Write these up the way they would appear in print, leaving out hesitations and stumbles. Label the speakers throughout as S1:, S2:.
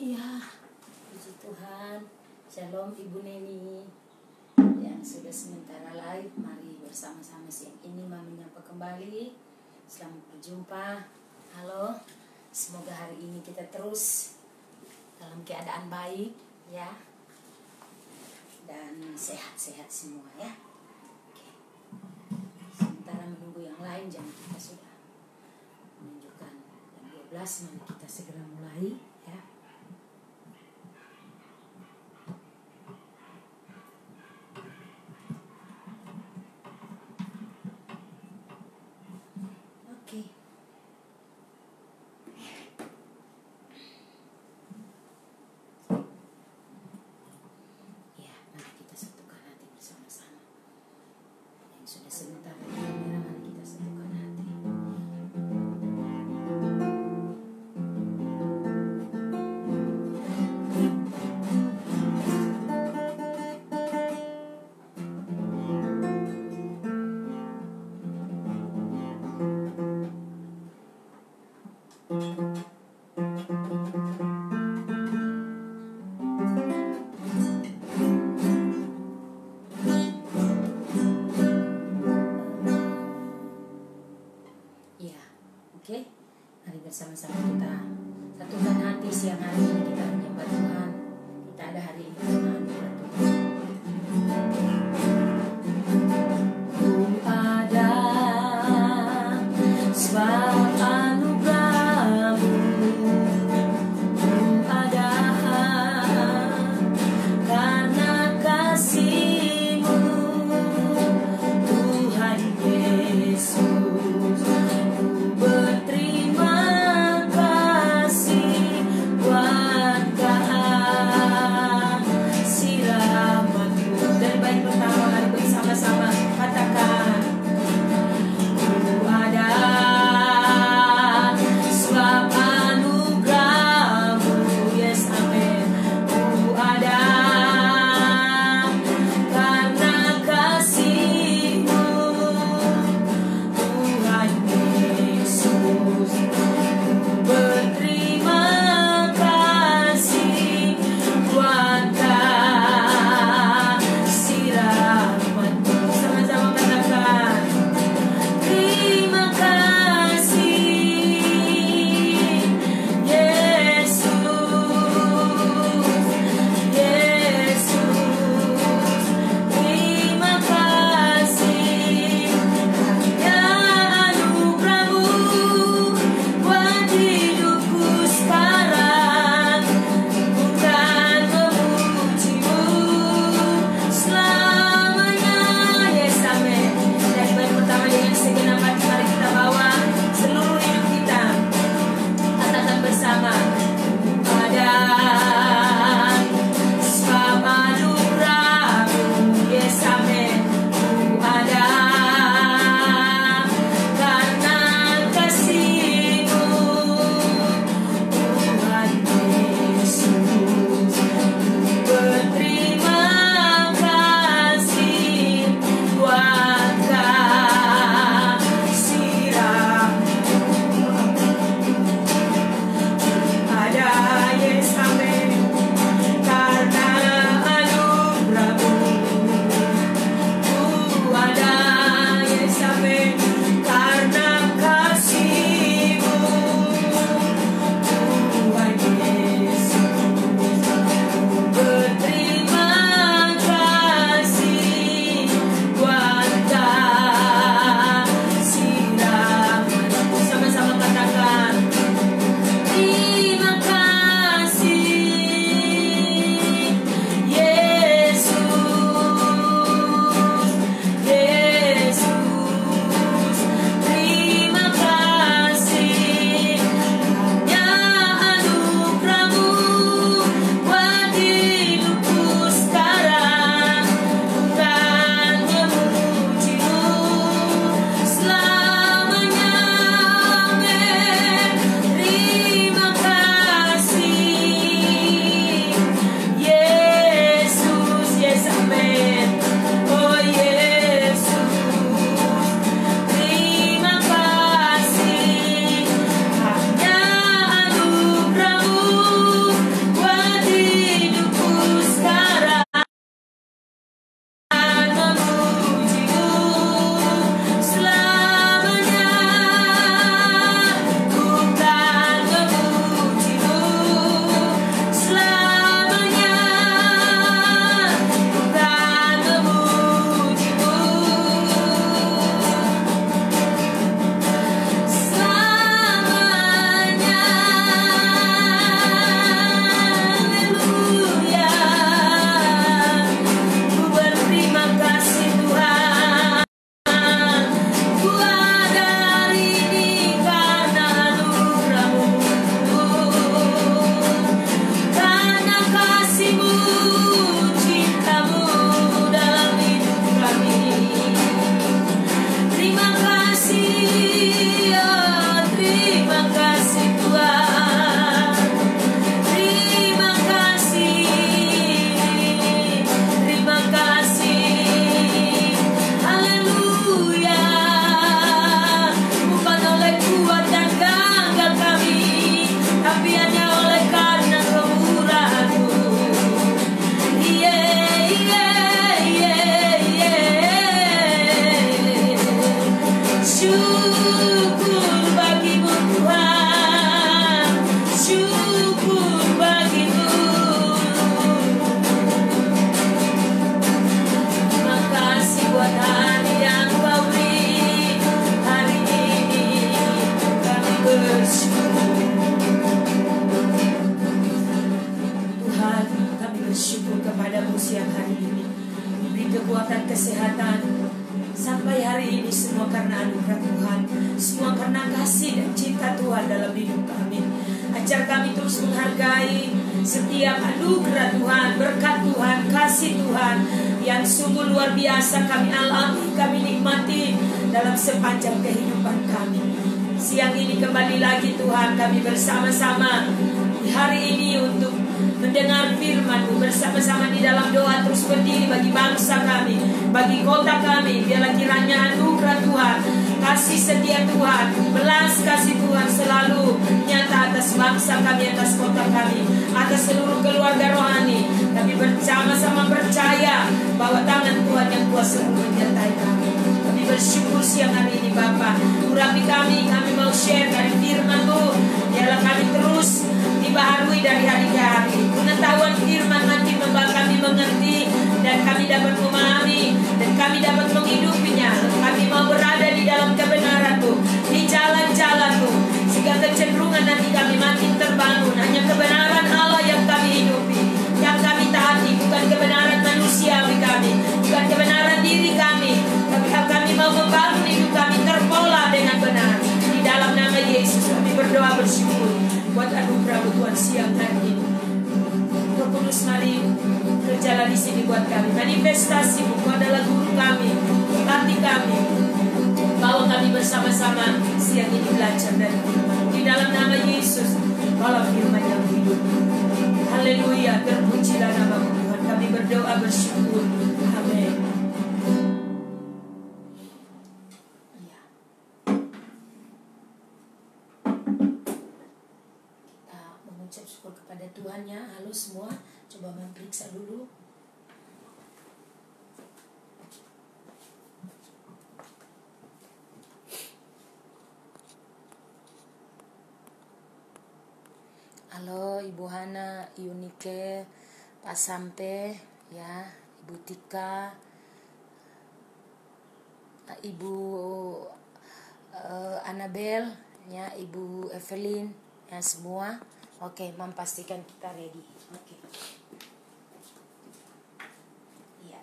S1: Ya, puji Tuhan. Shalom Ibu Neni yang sudah sementara live. Mari bersama-sama siang ini Mami menyapa kembali. Selamat berjumpa. Halo, semoga hari ini kita terus dalam keadaan baik ya, dan sehat-sehat semua ya. Oke. Sementara menunggu yang lain, jangan kita sudah menunjukkan jam 12, mari kita segera mulai ya. Oke. Ya, mari kita satukan hati bersama-sama. Yang sudah sebentar lagi kamera, mari kita satukan hati. Ya, oke. Mari bersama-sama kita satukan hati siang hari ini, kita menyembah Tuhan. Kita ada hari ini firman Tuhan. Ku ada sebab anugerah-Mu, ku ada karena kasih-Mu, Tuhan Yesus. Berterima kasih buat kehadiran-Mu. bersyukur. Tuhan, kami bersyukur kepadamu siang hari ini. Beri kekuatan kesehatan sampai hari ini, semua karena anugerah Tuhan, semua karena kasih dan cinta Tuhan dalam hidup kami. Ajar kami terus menghargai setiap anugerah Tuhan, berkat Tuhan, kasih Tuhan yang sungguh luar biasa kami alami, kami nikmati dalam sepanjang kehidupan kami. Siang ini kembali lagi Tuhan, kami bersama-sama di hari ini untuk mendengar firman-Mu, bersama-sama di dalam doa terus berdiri bagi bangsa kami, bagi kota kami. Biarlah kiranya anugerah Tuhan, kasih setia Tuhan, belas kasih Tuhan selalu nyata atas bangsa kami, atas kota kami, atas seluruh keluarga rohani. Kami bersama-sama percaya bahwa tangan Tuhan yang kuasa menyertai kami. Kami bersyukur siang hari ini Bapa. Urapi kami mau share dari firman-Mu. Biarlah kami terus dibaharui dari hari ke hari. Pengetahuan firman nanti membuat kami mengerti dan kami dapat memahami dan kami dapat menghidupinya. Kami mau berada di dalam kebenaran-Mu, di jalan-jalan-Mu, sehingga kecenderungan nanti kami makin terbangun. Hanya kebenaran Allah yang kami hidupi, yang kami taati, bukan kebenaran manusiawi kami, bukan kebenaran diri kami, tapi kami mau membangun hidup kami terpola dengan benar. Di dalam nama Yesus kami berdoa bersyukur buat anugerah Tuhan siang hari ini. Roh Kudus, mari berjalan di sini buat kami. Manifestasi-Mu adalah guru kami, pelatih kami. Bawa kami bersama-sama siang ini belajar dari firman. Di dalam nama Yesus, bawa firman yang hidup. Haleluya, terpujilah nama Tuhan. Kami berdoa bersyukur. Amin. Mengucap syukur kepada Tuhan ya. Halo semua, coba memperiksa dulu. Halo Ibu Hana, Yunike, Pak Sampe ya, Ibu Tika, Ibu Annabel ya, Ibu Evelyn ya, semua. Oke, memastikan kita ready. Oke. Iya.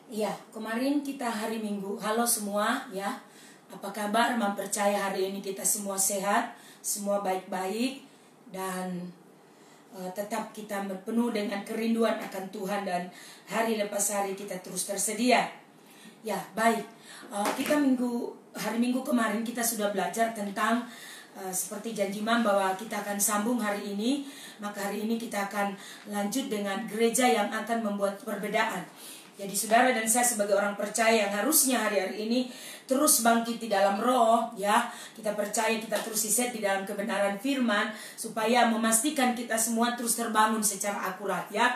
S1: Iya, kemarin kita hari Minggu. Halo semua ya. Apa kabar? Mempercaya hari ini kita semua sehat, semua baik-baik dan tetap kita penuh dengan kerinduan akan Tuhan dan hari lepas hari kita terus tersedia. Ya, baik. Kita hari Minggu kemarin kita sudah belajar tentang seperti janji Mam bahwa kita akan sambung hari ini. Maka hari ini kita akan lanjut dengan gereja yang akan membuat perbedaan. Jadi saudara dan saya sebagai orang percaya yang harusnya hari-hari ini terus bangkit di dalam roh ya. Kita percaya kita terus diset di dalam kebenaran firman supaya memastikan kita semua terus terbangun secara akurat ya.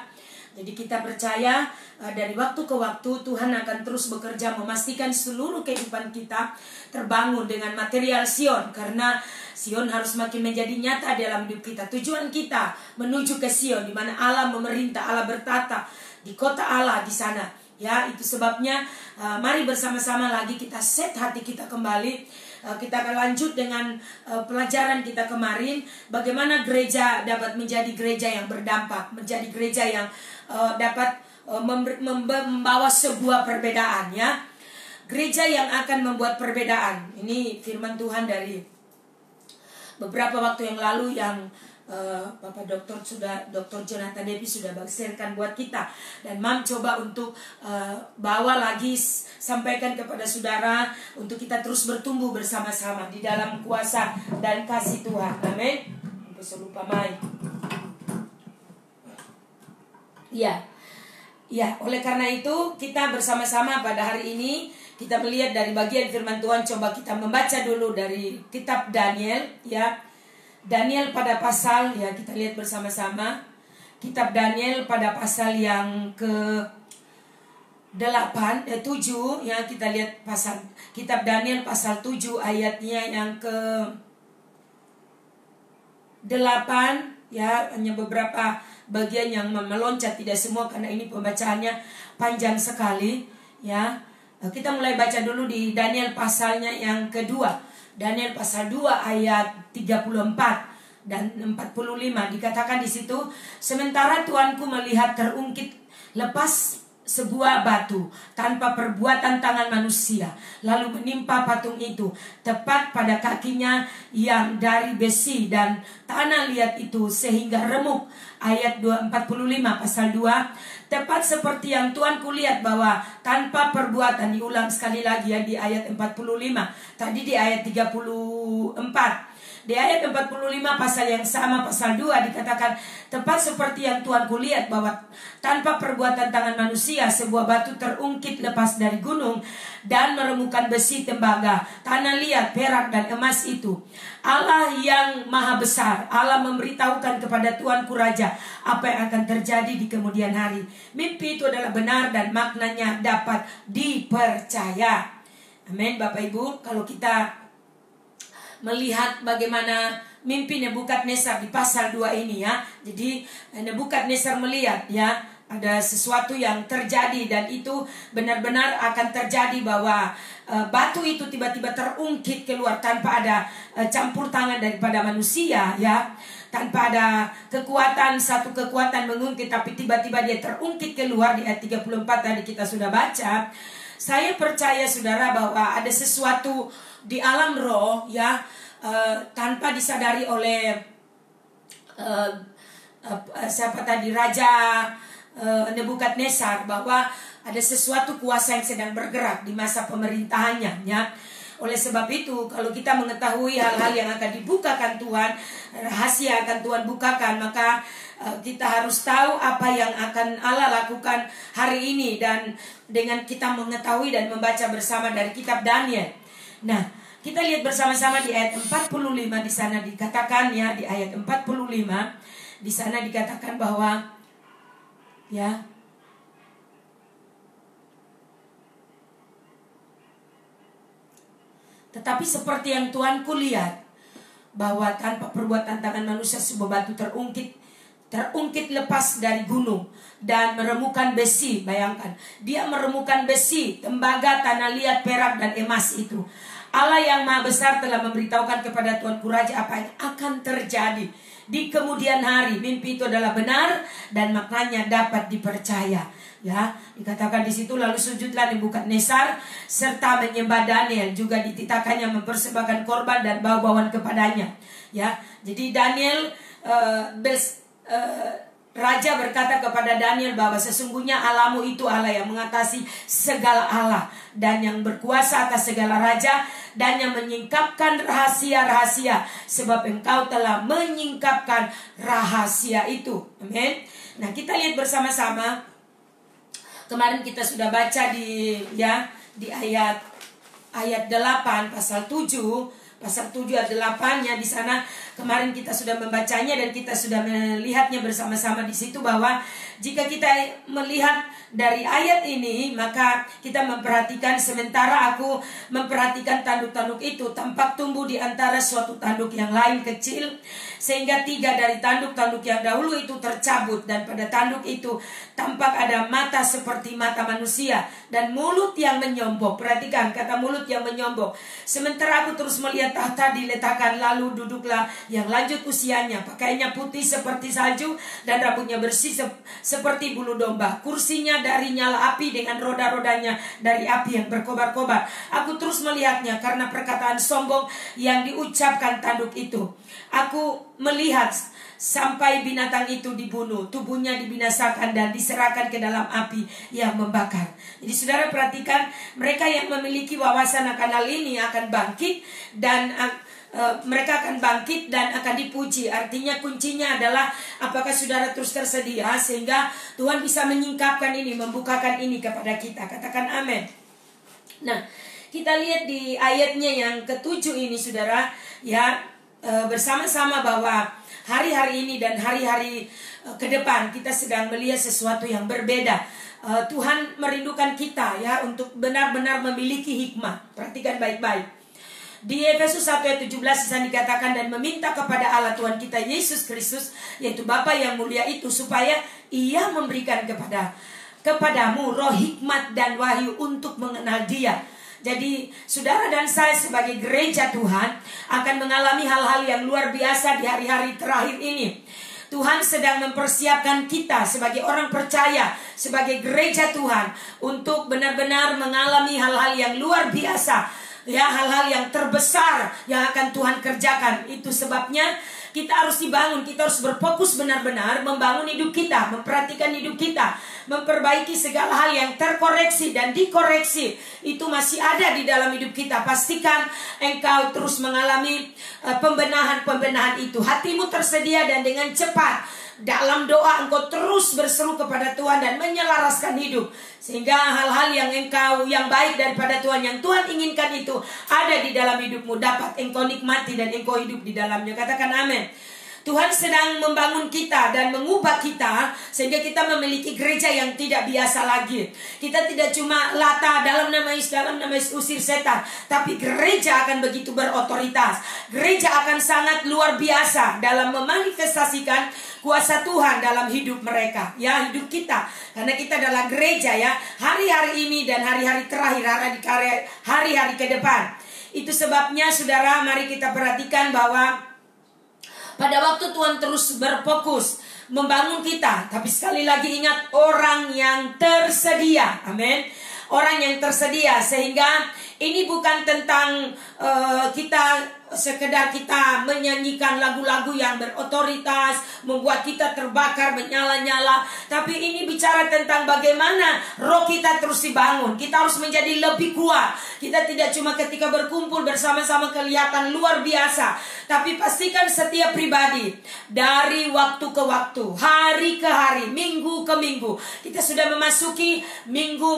S1: Jadi kita percaya dari waktu ke waktu Tuhan akan terus bekerja memastikan seluruh kehidupan kita terbangun dengan material Sion. Karena Sion harus makin menjadi nyata dalam hidup kita. Tujuan kita menuju ke Sion di mana Allah memerintah, Allah bertata di kota Allah di sana. Ya, itu sebabnya mari bersama-sama lagi kita set hati kita kembali. Kita akan lanjut dengan pelajaran kita kemarin, bagaimana gereja dapat menjadi gereja yang berdampak, menjadi gereja yang dapat membawa sebuah perbedaan ya. Gereja yang akan membuat perbedaan. Ini firman Tuhan dari beberapa waktu yang lalu yang Bapak Dr. Jonathan Devi sudah sharekan buat kita. Dan Mam coba untuk bawa lagi, sampaikan kepada saudara untuk kita terus bertumbuh bersama-sama di dalam kuasa dan kasih Tuhan. Amin. Bisa lupa Mai. Ya, oleh karena itu kita bersama-sama pada hari ini kita melihat dari bagian firman Tuhan. Coba kita membaca dulu dari kitab Daniel ya. Daniel pada pasal ya, kita lihat bersama-sama. Kitab Daniel pada pasal yang ke-7 ya, kita lihat pasal kitab Daniel pasal 7 ayatnya yang ke-8
S2: ya, hanya beberapa bagian yang meloncat, tidak semua karena ini pembacaannya panjang sekali ya. Kita mulai baca dulu di Daniel pasalnya yang kedua. Daniel pasal 2 ayat 34 dan 45 dikatakan di situ, sementara Tuanku melihat terungkit lepas sebuah batu tanpa perbuatan tangan manusia, lalu menimpa patung itu tepat pada kakinya yang dari besi, dan tanah liat itu sehingga remuk. Ayat 245 pasal 2, tepat seperti yang Tuanku lihat, bahwa tanpa perbuatan, diulang sekali lagi ya di ayat 45, tadi di ayat 34. Di ayat 45 pasal yang sama, pasal 2 dikatakan, tepat seperti yang Tuanku lihat, bahwa tanpa perbuatan tangan manusia sebuah batu terungkit lepas dari gunung dan meremukkan besi, tembaga, tanah liat, perak dan emas itu. Allah yang maha besar, Allah memberitahukan kepada Tuanku Raja apa yang akan terjadi di kemudian hari. Mimpi itu adalah benar dan maknanya dapat dipercaya. Amin. Bapak Ibu, kalau kita melihat bagaimana mimpi Nebukadnezar di pasal 2 ini ya. Jadi Nebukadnezar melihat ya, ada sesuatu yang terjadi, dan itu benar-benar akan terjadi, bahwa batu itu tiba-tiba terungkit keluar tanpa ada campur tangan daripada manusia ya. Tanpa ada kekuatan, satu kekuatan mengungkit, tapi tiba-tiba dia terungkit keluar. Di ayat 34 tadi kita sudah baca. Saya percaya saudara bahwa ada sesuatu di alam roh ya, tanpa disadari oleh siapa tadi, Raja Nebukadnezar, bahwa ada sesuatu kuasa yang sedang bergerak di masa pemerintahannya ya. Oleh sebab itu, kalau kita mengetahui hal-hal yang akan dibukakan Tuhan, rahasia akan Tuhan bukakan, maka kita harus tahu apa yang akan Allah lakukan hari ini, dan dengan kita mengetahui dan membaca bersama dari kitab Daniel. Nah, kita lihat bersama-sama di ayat 45 di sana dikatakan ya, di ayat 45 di sana dikatakan bahwa ya, tetapi seperti yang Tuanku lihat, bahwa tanpa perbuatan tangan manusia sebuah batu terungkit lepas dari gunung dan meremukkan besi. Bayangkan, dia meremukkan besi, tembaga, tanah liat, perak dan emas itu. Allah yang maha besar telah memberitahukan kepada Tuanku Raja apa yang akan terjadi di kemudian hari. Mimpi itu adalah benar dan maknanya dapat dipercaya. Ya, dikatakan di situ, lalu sujudlah Nebukadnezar serta menyembah Daniel, juga dititahkannya mempersembahkan korban dan bau-bauan kepadanya. Ya, jadi Daniel Raja berkata kepada Daniel bahwa sesungguhnya Allahmu itu Allah yang mengatasi segala Allah, dan yang berkuasa atas segala raja, dan yang menyingkapkan rahasia-rahasia, sebab engkau telah menyingkapkan rahasia itu. Amin. Nah, kita lihat bersama-sama. Kemarin kita sudah baca di ayat 8 pasal 7 ayat 8-nya di sana. Kemarin kita sudah membacanya dan kita sudah melihatnya bersama-sama di situ, bahwa jika kita melihat dari ayat ini, maka kita memperhatikan, sementara aku memperhatikan tanduk-tanduk itu tampak tumbuh di antara suatu tanduk yang lain kecil, sehingga 3 dari tanduk-tanduk yang dahulu itu tercabut, dan pada tanduk itu tampak ada mata seperti mata manusia dan mulut yang menyombong. Perhatikan kata mulut yang menyombong. Sementara aku terus melihat tahta diletakkan, lalu duduklah yang lanjut usianya, pakaiannya putih seperti salju dan rambutnya bersih seperti bulu domba. Kursinya dari nyala api dengan roda-rodanya dari api yang berkobar-kobar. Aku terus melihatnya karena perkataan sombong yang diucapkan tanduk itu. Aku melihat sampai binatang itu dibunuh, tubuhnya dibinasakan dan diserahkan ke dalam api yang membakar. Jadi saudara perhatikan, mereka yang memiliki wawasan akan hal ini akan bangkit, dan mereka akan bangkit dan akan dipuji. Artinya kuncinya adalah apakah saudara terus tersedia sehingga Tuhan bisa menyingkapkan ini, membukakan ini kepada kita. Katakan amin. Nah, kita lihat di ayatnya yang ke-7 ini saudara ya, bersama-sama bahwa hari-hari ini dan hari-hari ke depan kita sedang melihat sesuatu yang berbeda. Tuhan merindukan kita ya untuk benar-benar memiliki hikmah. Perhatikan baik-baik. Di Efesus 1 ayat 17 disana dikatakan, dan meminta kepada Allah Tuhan kita Yesus Kristus, yaitu Bapa yang mulia itu, supaya Ia memberikan kepadamu roh hikmat dan wahyu untuk mengenal Dia. Jadi saudara dan saya sebagai gereja Tuhan akan mengalami hal-hal yang luar biasa di hari-hari terakhir ini. Tuhan sedang mempersiapkan kita sebagai orang percaya, sebagai gereja Tuhan, untuk benar-benar mengalami hal-hal yang luar biasa, ya, hal-hal yang terbesar yang akan Tuhan kerjakan. Itu sebabnya kita harus dibangun, kita harus berfokus benar-benar membangun hidup kita, memperhatikan hidup kita, memperbaiki segala hal yang terkoreksi dan dikoreksi. Itu masih ada di dalam hidup kita. Pastikan engkau terus mengalami pembenahan-pembenahan itu. Hatimu tersedia dan dengan cepat dalam doa engkau terus berseru kepada Tuhan dan menyelaraskan hidup, sehingga hal-hal yang baik daripada Tuhan, yang Tuhan inginkan itu ada di dalam hidupmu, dapat engkau nikmati dan engkau hidup di dalamnya. Katakan amin. Tuhan sedang membangun kita dan mengubah kita sehingga kita memiliki gereja yang tidak biasa lagi. Kita tidak cuma lata dalam nama Yesus usir setan, tapi gereja akan begitu berotoritas. Gereja akan sangat luar biasa dalam memanifestasikan kuasa Tuhan dalam hidup mereka, ya, hidup kita. Karena kita adalah gereja, ya, hari-hari ini dan hari-hari terakhir, hari-hari ke depan. Itu sebabnya saudara, mari kita perhatikan bahwa pada waktu Tuhan terus berfokus membangun kita, tapi sekali lagi ingat, orang yang tersedia. Amin. Orang yang tersedia, sehingga ini bukan tentang sekedar kita menyanyikan lagu-lagu yang berotoritas, membuat kita terbakar, menyala-nyala. Tapi ini bicara tentang bagaimana roh kita terus dibangun. Kita harus menjadi lebih kuat. Kita tidak cuma ketika berkumpul bersama-sama kelihatan luar biasa, tapi pastikan setiap pribadi dari waktu ke waktu, hari ke hari, minggu ke minggu. Kita sudah memasuki minggu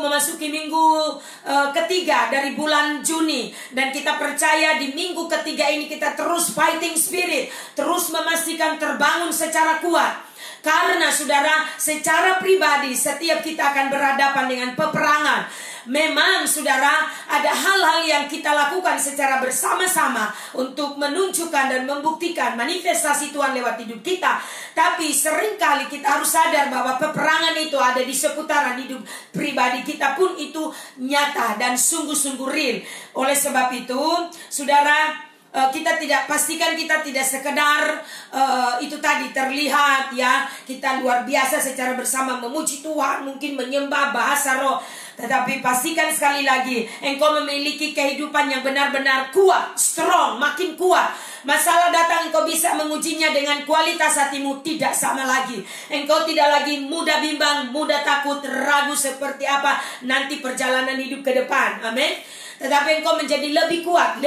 S2: ketiga dari bulan Juni, dan kita percaya di minggu ketiga ini kita terus fighting spirit, terus memastikan terbangun secara kuat. Karena saudara, secara pribadi setiap kita akan berhadapan dengan peperangan. Memang saudara, ada hal-hal yang kita lakukan secara bersama-sama untuk menunjukkan dan membuktikan manifestasi Tuhan lewat hidup kita. Tapi seringkali kita harus sadar bahwa peperangan itu ada di seputaran hidup pribadi kita pun itu nyata dan sungguh-sungguh real. Oleh sebab itu, saudara, kita tidak sekedar itu tadi terlihat, ya, kita luar biasa secara bersama memuji Tuhan, mungkin menyembah bahasa roh. Tetapi pastikan sekali lagi, engkau memiliki kehidupan yang benar-benar kuat, strong, makin kuat. Masalah datang, engkau bisa mengujinya dengan kualitas hatimu tidak sama lagi. Engkau tidak lagi mudah bimbang, mudah takut, ragu seperti apa nanti perjalanan hidup ke depan. Amin. Tetapi engkau menjadi lebih kuat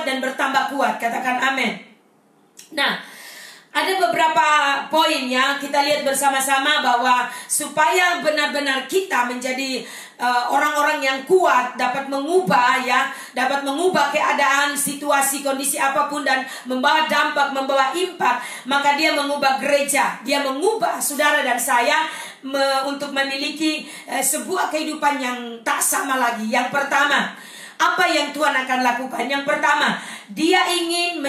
S2: dan bertambah kuat. Katakan amin. Nah, ada beberapa poin yang kita lihat bersama-sama bahwa supaya benar-benar kita menjadi orang-orang yang kuat, dapat mengubah keadaan, situasi, kondisi apapun, dan membawa dampak, membawa impact, maka dia mengubah gereja, dia mengubah saudara dan saya untuk memiliki sebuah kehidupan yang tak sama lagi. Yang pertama, apa yang Tuhan akan lakukan? Yang pertama, Dia ingin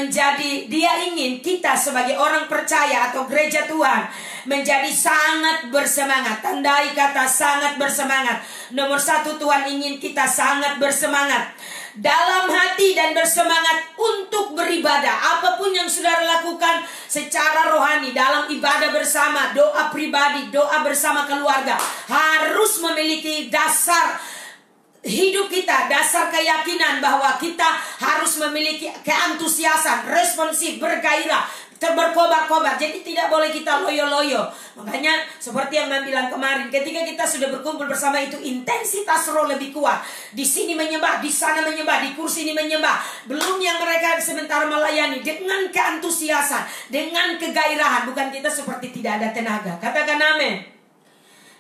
S2: kita sebagai orang percaya atau gereja Tuhan menjadi sangat bersemangat. Tandai kata sangat bersemangat. Nomor satu, Tuhan ingin kita sangat bersemangat dalam hati dan bersemangat untuk beribadah. Apapun yang saudara lakukan secara rohani, dalam ibadah bersama, doa pribadi, doa bersama keluarga, harus memiliki dasar hidup kita, dasar keyakinan bahwa kita harus memiliki keantusiasan, responsif, bergairah, berkobar-kobar. Jadi tidak boleh kita loyo-loyo. Makanya seperti yang Mam bilang kemarin, ketika kita sudah berkumpul bersama itu intensitas roh lebih kuat. Di sini menyembah, di sana menyembah, di kursi ini menyembah. Belum yang mereka sementara melayani dengan keantusiasan, dengan kegairahan. Bukan kita seperti tidak ada tenaga. Katakan amin.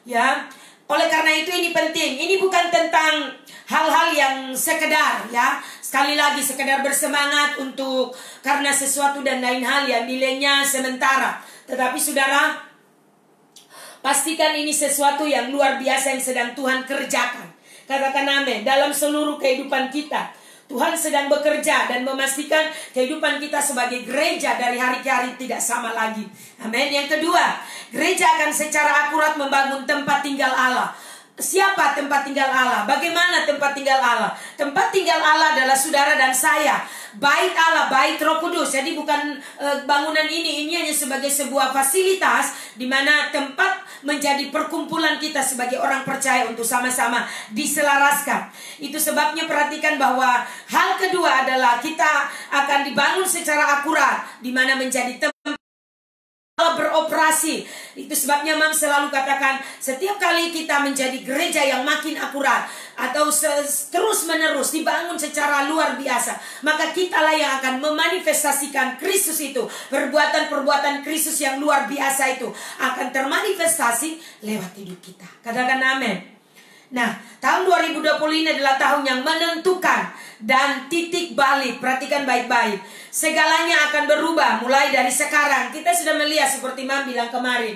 S2: Ya. Oleh karena itu ini penting. Ini bukan tentang hal-hal yang sekedar, ya. Sekali lagi sekedar bersemangat untuk karena sesuatu dan lain hal yang nilainya sementara. Tetapi saudara, pastikan ini sesuatu yang luar biasa yang sedang Tuhan kerjakan. Katakan amin. Dalam seluruh kehidupan kita, Tuhan sedang bekerja dan memastikan kehidupan kita sebagai gereja dari hari ke hari tidak sama lagi. Amin. Yang kedua, gereja akan secara akurat membangun tempat tinggal Allah. Siapa tempat tinggal Allah? Bagaimana tempat tinggal Allah? Tempat tinggal Allah adalah saudara dan saya. Bait Allah, bait Roh Kudus. Jadi bukan bangunan ini hanya sebagai sebuah fasilitas di mana tempat menjadi perkumpulan kita sebagai orang percaya untuk sama-sama diselaraskan. Itu sebabnya perhatikan bahwa hal kedua adalah kita akan dibangun secara akurat di mana menjadi tempat beroperasi. Itu sebabnya Mam selalu katakan, setiap kali kita menjadi gereja yang makin akurat atau terus menerus dibangun secara luar biasa, maka kitalah yang akan memanifestasikan Kristus itu. Perbuatan-perbuatan Kristus yang luar biasa itu akan termanifestasi lewat hidup kita. Katakan amin. Nah, tahun 2020 ini adalah tahun yang menentukan dan titik balik. Perhatikan baik-baik. Segalanya akan berubah mulai dari sekarang. Kita sudah melihat seperti Mam bilang kemarin,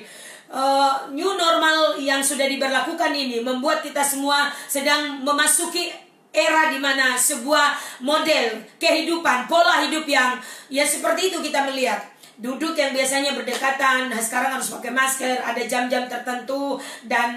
S2: new normal yang sudah diberlakukan ini membuat kita semua sedang memasuki era di mana sebuah model kehidupan, pola hidup yang ya seperti itu kita melihat. Duduk yang biasanya berdekatan, nah sekarang harus pakai masker, ada jam-jam tertentu, dan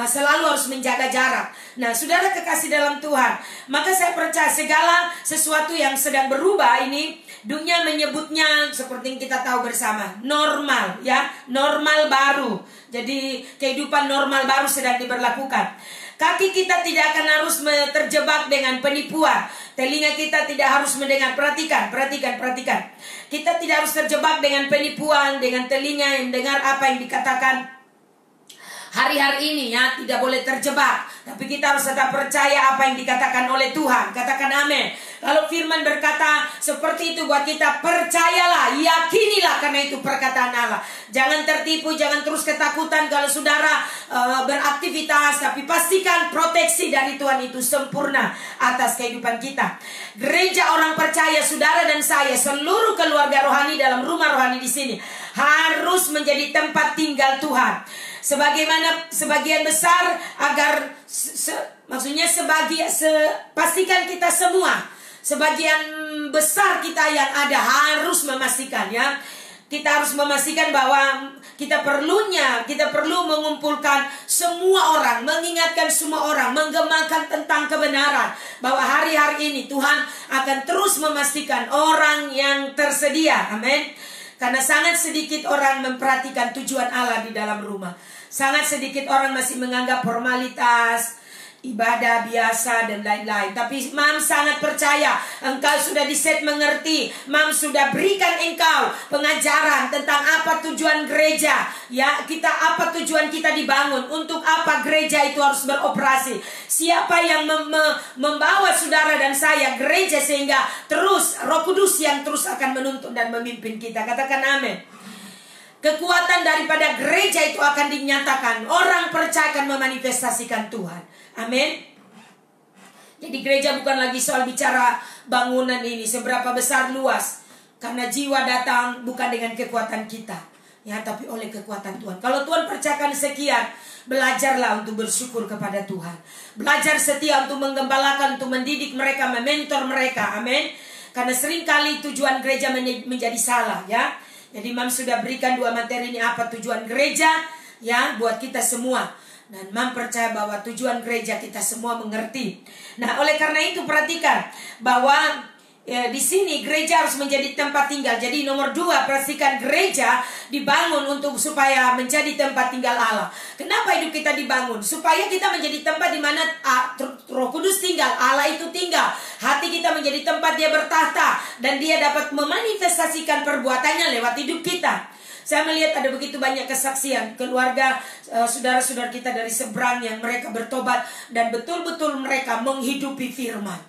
S2: selalu harus menjaga jarak. Nah, saudara kekasih dalam Tuhan, maka saya percaya segala sesuatu yang sedang berubah ini, dunia menyebutnya seperti yang kita tahu bersama, normal, ya, normal baru. Jadi kehidupan normal baru sedang diberlakukan. Kaki kita tidak akan harus terjebak dengan penipuan. Telinga kita tidak harus mendengar. Perhatikan. Kita tidak harus terjebak dengan penipuan, dengan telinga yang mendengar apa yang dikatakan hari-hari ini, ya, tidak boleh terjebak. Tapi kita harus tetap percaya apa yang dikatakan oleh Tuhan. Katakan amin. Lalu firman berkata seperti itu buat kita, percayalah, yakinilah karena itu perkataan Allah. Jangan tertipu, jangan terus ketakutan kalau saudara beraktivitas, tapi pastikan proteksi dari Tuhan itu sempurna atas kehidupan kita. Gereja orang percaya, saudara dan saya, seluruh keluarga rohani dalam rumah rohani di sini harus menjadi tempat tinggal Tuhan. Sebagaimana sebagian besar agar pastikan kita semua, sebagian besar kita yang ada harus memastikan, ya. Kita harus memastikan bahwa kita perlu mengumpulkan semua orang, mengingatkan semua orang, menggemakan tentang kebenaran bahwa hari-hari ini Tuhan akan terus memastikan orang yang tersedia. Amin. Karena sangat sedikit orang memperhatikan tujuan Allah di dalam rumah. Sangat sedikit orang masih menganggap formalitas, ibadah biasa dan lain-lain. Tapi Mam sangat percaya engkau sudah diset mengerti. Mam sudah berikan engkau pengajaran tentang apa tujuan gereja, ya, apa tujuan kita dibangun, untuk apa gereja itu harus beroperasi, siapa yang membawa saudara dan saya gereja, sehingga terus Roh Kudus yang terus akan menuntun dan memimpin kita. Katakan amin. Kekuatan daripada gereja itu akan dinyatakan. Orang percaya akan memanifestasikan Tuhan. Amin. Jadi gereja bukan lagi soal bicara bangunan ini seberapa besar luas, karena jiwa datang bukan dengan kekuatan kita, ya, tapi oleh kekuatan Tuhan. Kalau Tuhan percayakan sekian, belajarlah untuk bersyukur kepada Tuhan. Belajar setia untuk menggembalakan, untuk mendidik mereka, mementor mereka. Amin. Karena seringkali tujuan gereja menjadi salah, ya. Jadi Mam sudah berikan 2 materi ini, apa tujuan gereja, ya, buat kita semua. Dan Mam percaya bahwa tujuan gereja kita semua mengerti. Nah, oleh karena itu perhatikan bahwa di sini gereja harus menjadi tempat tinggal. Jadi nomor 2, perhatikan, gereja dibangun supaya menjadi tempat tinggal Allah. Kenapa hidup kita dibangun? Supaya kita menjadi tempat di mana Roh Kudus tinggal, Allah itu tinggal. Hati kita menjadi tempat Dia bertahta, dan Dia dapat memanifestasikan perbuatannya lewat hidup kita. Saya melihat ada begitu banyak kesaksian keluarga saudara-saudara kita dari seberang yang mereka bertobat dan betul-betul mereka menghidupi firman.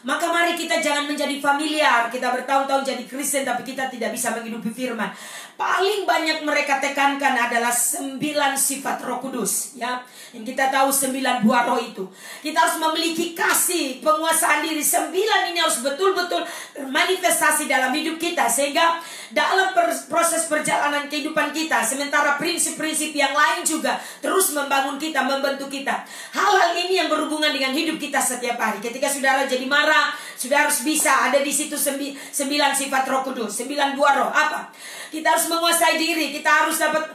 S2: Maka mari kita jangan menjadi familiar. Kita bertahun-tahun jadi Kristen tapi kita tidak bisa menghidupi firman. Paling banyak mereka tekankan adalah 9 sifat Roh Kudus, ya. Yang kita tahu 9 buah roh itu. Kita harus memiliki kasih, penguasaan diri. 9 ini harus betul-betul manifestasi dalam hidup kita, sehingga dalam proses perjalanan kehidupan kita, sementara prinsip-prinsip yang lain juga terus membangun kita, membentuk kita. Hal-hal ini yang berhubungan dengan hidup kita setiap hari. Ketika saudara jadi marah, saudara harus bisa ada di situ 9 sifat Roh Kudus, 9 buah roh. Apa? Kita harus menguasai diri, kita harus dapat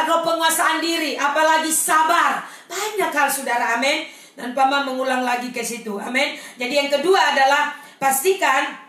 S2: roh penguasaan diri, apalagi sabar. Banyak hal saudara, amin. Dan Pama mengulang lagi ke situ, amin. Jadi yang kedua adalah pastikan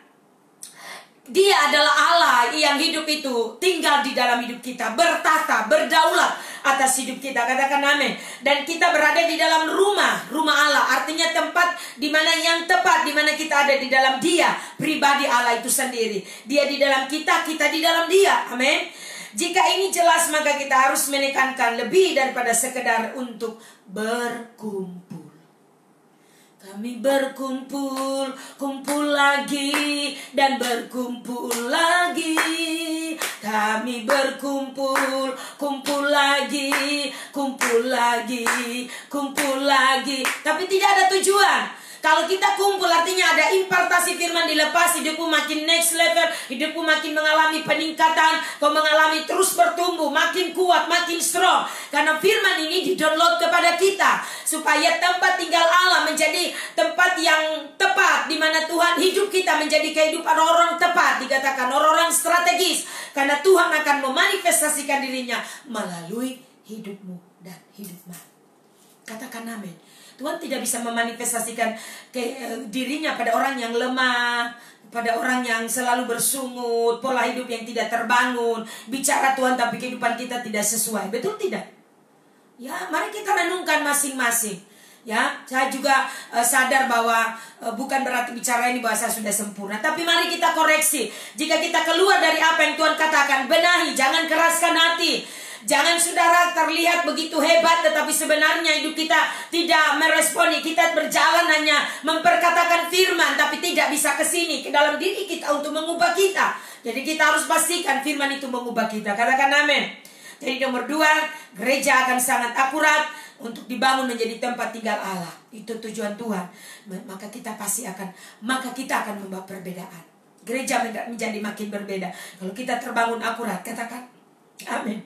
S2: Dia adalah Allah yang hidup itu tinggal di dalam hidup kita, bertata, berdaulat atas hidup kita. Katakan amin. Dan kita berada di dalam rumah Allah. Artinya tempat di mana yang tepat, di mana kita ada di dalam Dia, pribadi Allah itu sendiri. Dia di dalam kita, kita di dalam Dia. Amin. Jika ini jelas, maka kita harus menekankan lebih daripada sekedar untuk berkumpul. Kami berkumpul, kumpul lagi dan berkumpul lagi. Kami berkumpul, kumpul lagi, kumpul lagi, kumpul lagi. Tapi tidak ada tujuan. Kalau kita kumpul artinya ada impartasi firman dilepas, hidupmu makin next level, hidupmu makin mengalami peningkatan, kau mengalami terus bertumbuh, makin kuat, makin strong. Karena firman ini di-download kepada kita supaya tempat tinggal Allah menjadi tempat yang tepat, di mana Tuhan hidup kita menjadi kehidupan orang tepat, dikatakan orang-orang strategis. Karena Tuhan akan memanifestasikan dirinya melalui hidupmu dan hidupmu. Katakan amin. Tuhan tidak bisa memanifestasikan dirinya pada orang yang lemah, pada orang yang selalu bersungut, pola hidup yang tidak terbangun. Bicara Tuhan tapi kehidupan kita tidak sesuai. Betul tidak? Ya, mari kita renungkan masing-masing. Ya, saya juga sadar bahwa bukan berarti bicara ini bahwa saya sudah sempurna, tapi mari kita koreksi. Jika kita keluar dari apa yang Tuhan katakan, benahi, jangan keraskan hati. Jangan saudara terlihat begitu hebat, tetapi sebenarnya hidup kita tidak meresponi. Kita berjalan hanya memperkatakan firman, tapi tidak bisa ke sini, ke dalam diri kita untuk mengubah kita. Jadi kita harus pastikan firman itu mengubah kita. Katakan amin. Jadi nomor 2, gereja akan sangat akurat untuk dibangun menjadi tempat tinggal Allah. Itu tujuan Tuhan. Maka kita akan membawa perbedaan. Gereja menjadi makin berbeda kalau kita terbangun akurat. Katakan amin.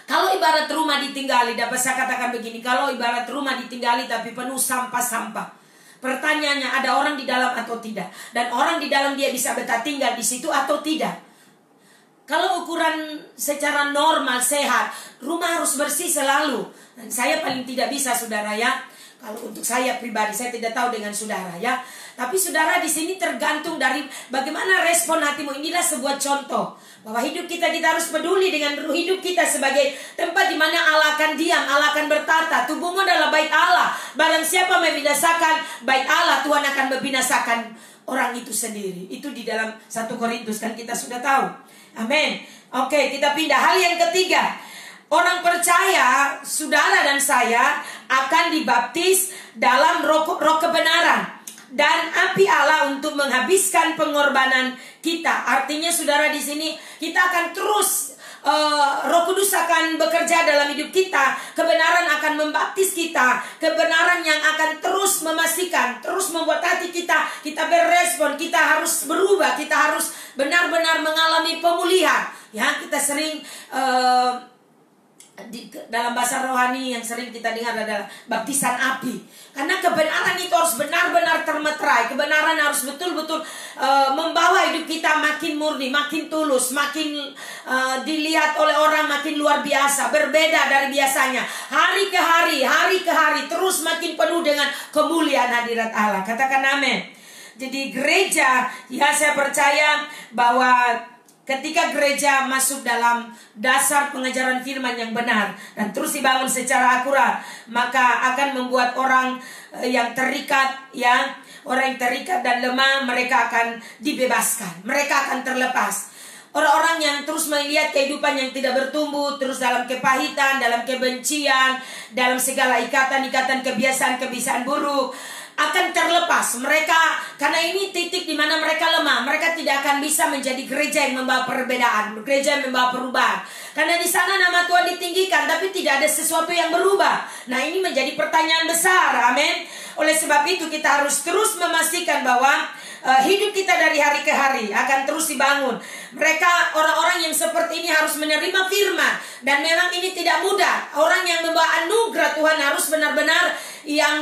S2: Kalau ibarat rumah ditinggali, dapat saya katakan begini, kalau ibarat rumah ditinggali tapi penuh sampah-sampah, pertanyaannya ada orang di dalam atau tidak, dan orang di dalam dia bisa betah tinggal di situ atau tidak. Kalau ukuran secara normal sehat, rumah harus bersih selalu. Dan saya paling tidak bisa saudara ya. Kalau untuk saya pribadi, saya tidak tahu dengan saudara ya. Tapi saudara di sini tergantung dari bagaimana respon hatimu. Inilah sebuah contoh bahwa hidup kita harus peduli dengan hidup kita sebagai tempat di mana Allah akan diam, Allah akan bertata. Tubuhmu adalah bait Allah. Barang siapa membinasakan bait Allah, Tuhan akan membinasakan orang itu sendiri. Itu di dalam 1 Korintus kan kita sudah tahu. Amin. Oke, kita pindah hal yang ketiga. Orang percaya, saudara dan saya akan dibaptis dalam roh kebenaran dan api Allah untuk menghabiskan pengorbanan kita. Artinya saudara di sini kita akan terus Roh Kudus akan bekerja dalam hidup kita. Kebenaran akan membaptis kita. Kebenaran yang akan terus memastikan, terus membuat hati kita berespon. Kita harus berubah. Kita harus benar-benar mengalami pemulihan. Ya, kita sering dalam bahasa rohani yang sering kita dengar adalah baptisan api. Karena kebenaran itu harus benar-benar termeterai. Kebenaran harus betul-betul membawa hidup kita makin murni, makin tulus, makin dilihat oleh orang makin luar biasa, berbeda dari biasanya. Hari ke hari terus makin penuh dengan kemuliaan hadirat Allah. Katakan amin. Jadi gereja, ya saya percaya bahwa ketika gereja masuk dalam dasar pengajaran firman yang benar dan terus dibangun secara akurat, maka akan membuat orang yang terikat, ya, orang yang terikat dan lemah, mereka akan dibebaskan, mereka akan terlepas. Orang-orang yang terus melihat kehidupan yang tidak bertumbuh, terus dalam kepahitan, dalam kebencian, dalam segala ikatan-ikatan kebiasaan-kebiasaan buruk, akan terlepas. Mereka, karena ini titik di mana mereka lemah, mereka tidak akan bisa menjadi gereja yang membawa perbedaan, gereja yang membawa perubahan. Karena di sana nama Tuhan ditinggikan, tapi tidak ada sesuatu yang berubah. Nah, ini menjadi pertanyaan besar, amin. Oleh sebab itu kita harus terus memastikan bahwa hidup kita dari hari ke hari akan terus dibangun. Mereka orang-orang yang seperti ini harus menerima firman. Dan memang ini tidak mudah. Orang yang membawa anugerah Tuhan harus benar-benar yang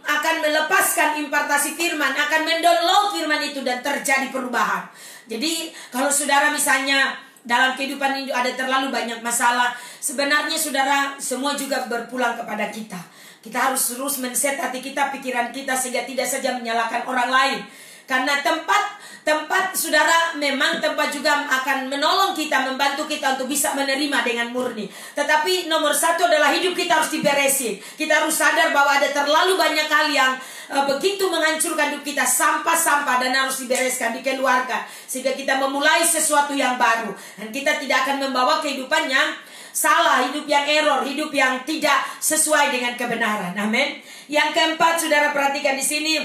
S2: akan melepaskan impartasi firman, akan mendownload firman itu dan terjadi perubahan. Jadi kalau saudara misalnya dalam kehidupan ini ada terlalu banyak masalah, sebenarnya saudara semua juga berpulang kepada kita. Kita harus terus men-set hati kita, pikiran kita, sehingga tidak saja menyalahkan orang lain. Karena tempat saudara memang tempat juga akan menolong kita, membantu kita untuk bisa menerima dengan murni. Tetapi nomor satu adalah hidup kita harus diberesin. Kita harus sadar bahwa ada terlalu banyak hal yang begitu menghancurkan hidup kita, sampah-sampah, dan harus dibereskan, dikeluarkan, sehingga kita memulai sesuatu yang baru. Dan kita tidak akan membawa kehidupan yang salah, hidup yang error, hidup yang tidak sesuai dengan kebenaran. Amin. Yang keempat, saudara perhatikan di sini,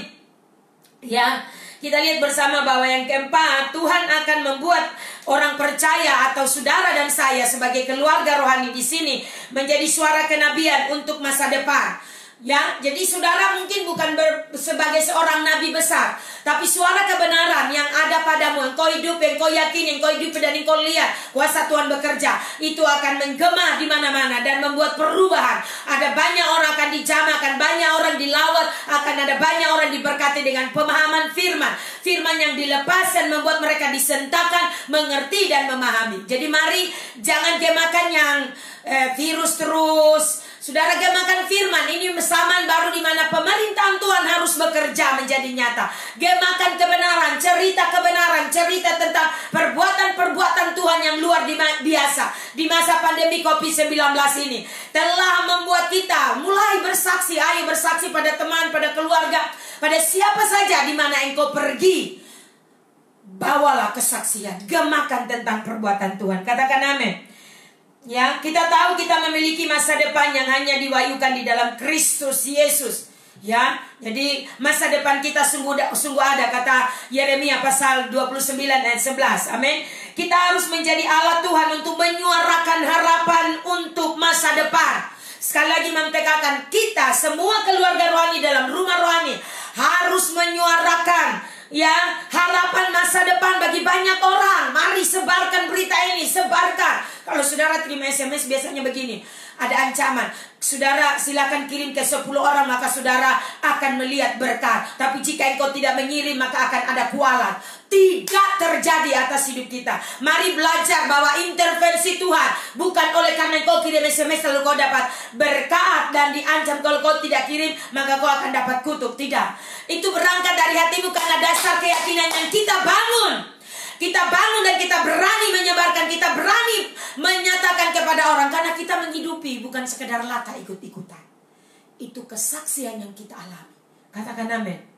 S2: ya, kita lihat bersama bahwa yang keempat, Tuhan akan membuat orang percaya atau saudara dan saya sebagai keluarga rohani di sini menjadi suara kenabian untuk masa depan. Ya, jadi saudara mungkin bukan sebagai seorang nabi besar, tapi suara kebenaran yang ada padamu, engkau hidup, engkau yakin, engkau hidup dan engkau lihat kuasa Tuhan bekerja, itu akan menggema di mana-mana dan membuat perubahan. Ada banyak orang akan dijamah, akan banyak orang dilawat, akan ada banyak orang diberkati dengan pemahaman firman. Firman yang dilepas dan membuat mereka disentakan, mengerti dan memahami. Jadi mari jangan gemakan yang virus terus. Saudara, gemakan firman. Ini zaman baru di mana pemerintahan Tuhan harus bekerja menjadi nyata. Gemakan kebenaran, cerita kebenaran, cerita tentang perbuatan-perbuatan Tuhan yang luar biasa. Di masa pandemi COVID-19 ini telah membuat kita mulai bersaksi. Ayo bersaksi pada teman, pada keluarga, pada siapa saja di mana engkau pergi. Bawalah kesaksian, gemakan tentang perbuatan Tuhan. Katakan amin. Ya, kita tahu kita memiliki masa depan yang hanya diwahyukan di dalam Kristus Yesus. Ya, jadi masa depan kita sungguh ada, kata Yeremia pasal 29 ayat 11. Amin. Kita harus menjadi alat Tuhan untuk menyuarakan harapan untuk masa depan. Sekali lagi mentekankan, kita semua keluarga rohani dalam rumah rohani harus menyuarakan, ya, harapan masa depan bagi banyak orang. Mari sebarkan berita ini, sebarkan. Kalau saudara terima SMS biasanya begini, ada ancaman, saudara silakan kirim ke 10 orang, maka saudara akan melihat berkat. Tapi jika engkau tidak mengirim, maka akan ada kualat. Tidak terjadi atas hidup kita. Mari belajar bahwa intervensi Tuhan bukan oleh karena engkau kirim SMS lalu kau dapat berkat dan diancam kalau kau tidak kirim maka kau akan dapat kutuk. Tidak. Itu berangkat dari hatimu karena dasar keyakinan yang kita bangun. Kita bangun dan kita berani menyebarkan, kita berani menyatakan kepada orang. Karena kita menghidupi, bukan sekedar laka ikut-ikutan. Itu kesaksian yang kita alami. Katakan amin.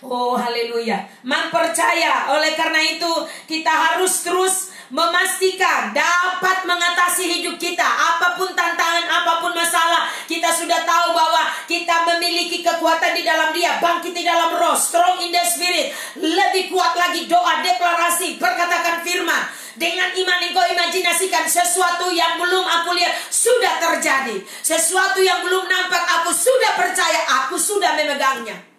S2: Oh haleluya. Mempercaya. Oleh karena itu kita harus terus memastikan dapat mengatasi hidup kita. Apapun tantangan, apapun masalah, kita sudah tahu bahwa kita memiliki kekuatan di dalam Dia, bangkit di dalam roh, strong in the spirit. Lebih kuat lagi doa, deklarasi, perkatakan firman. Dengan iman engkau imajinasikan sesuatu yang belum aku lihat sudah terjadi. Sesuatu yang belum nampak aku sudah percaya, aku sudah memegangnya.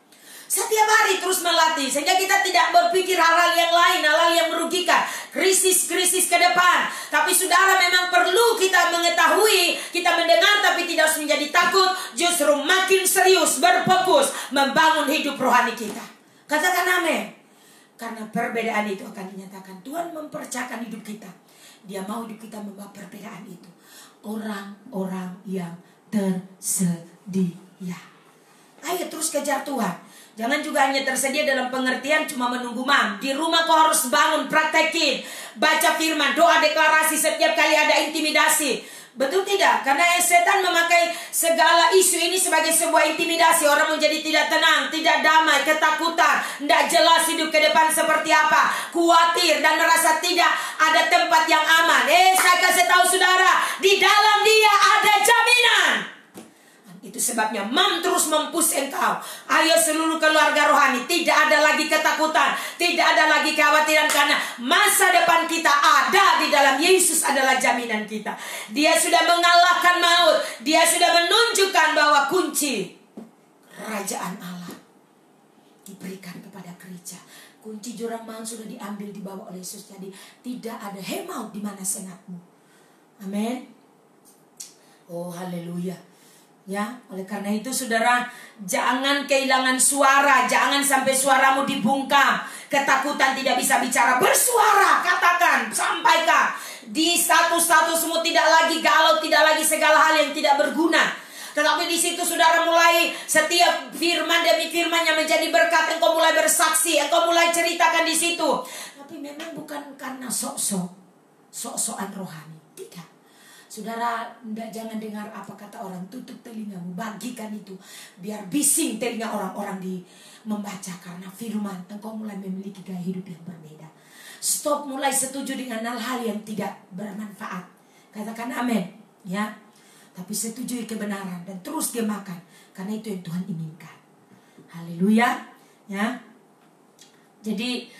S2: Setiap hari terus melatih sehingga kita tidak berpikir hal-hal yang lain, hal-hal yang merugikan, krisis-krisis ke depan. Tapi saudara memang perlu kita mengetahui, kita mendengar tapi tidak harus menjadi takut, justru makin serius berfokus membangun hidup rohani kita. Katakan amin. Karena perbedaan itu akan dinyatakan. Tuhan mempercayakan hidup kita. Dia mau hidup kita membawa perbedaan itu. Orang-orang yang tersedia. Ayo terus kejar Tuhan. Jangan juga hanya tersedia dalam pengertian cuma menunggu mam. Di rumah kau harus bangun, praktekin, baca firman, doa, deklarasi setiap kali ada intimidasi. Betul tidak? Karena setan memakai segala isu ini sebagai sebuah intimidasi. Orang menjadi tidak tenang, tidak damai, ketakutan, tidak jelas hidup ke depan seperti apa, khawatir dan merasa tidak ada tempat yang aman. Saya kasih tahu saudara, di dalam Dia ada jaminan. Itu sebabnya mam terus mempush engkau. Ayo seluruh keluarga rohani, tidak ada lagi ketakutan, tidak ada lagi kekhawatiran, karena masa depan kita ada di dalam Yesus adalah jaminan kita. Dia sudah mengalahkan maut. Dia sudah menunjukkan bahwa kunci kerajaan Allah diberikan kepada gereja. Kunci jurang maut sudah diambil, dibawa oleh Yesus. Jadi tidak ada hemaut di mana sengatmu. Amin. Oh haleluya. Ya, oleh karena itu saudara, jangan kehilangan suara, jangan sampai suaramu dibungkam. Ketakutan tidak bisa bicara, bersuara, katakan, sampaikan. Di statusmu tidak lagi galau, tidak lagi segala hal yang tidak berguna. Tetapi di situ saudara mulai setiap firman demi firman yang menjadi berkat, engkau mulai bersaksi, engkau mulai ceritakan di situ. Tapi memang bukan karena sok-sokan rohani, tidak. Saudara, jangan dengar apa kata orang, tutup telingamu, bagikan itu. Biar bising telinga orang-orang di membaca, karena firman engkau mulai memiliki gaya hidup yang berbeda. Stop mulai setuju dengan hal-hal yang tidak bermanfaat. Katakan amin, ya. Tapi setujui kebenaran dan terus gemakan, karena itu yang Tuhan inginkan. Haleluya, ya. Jadi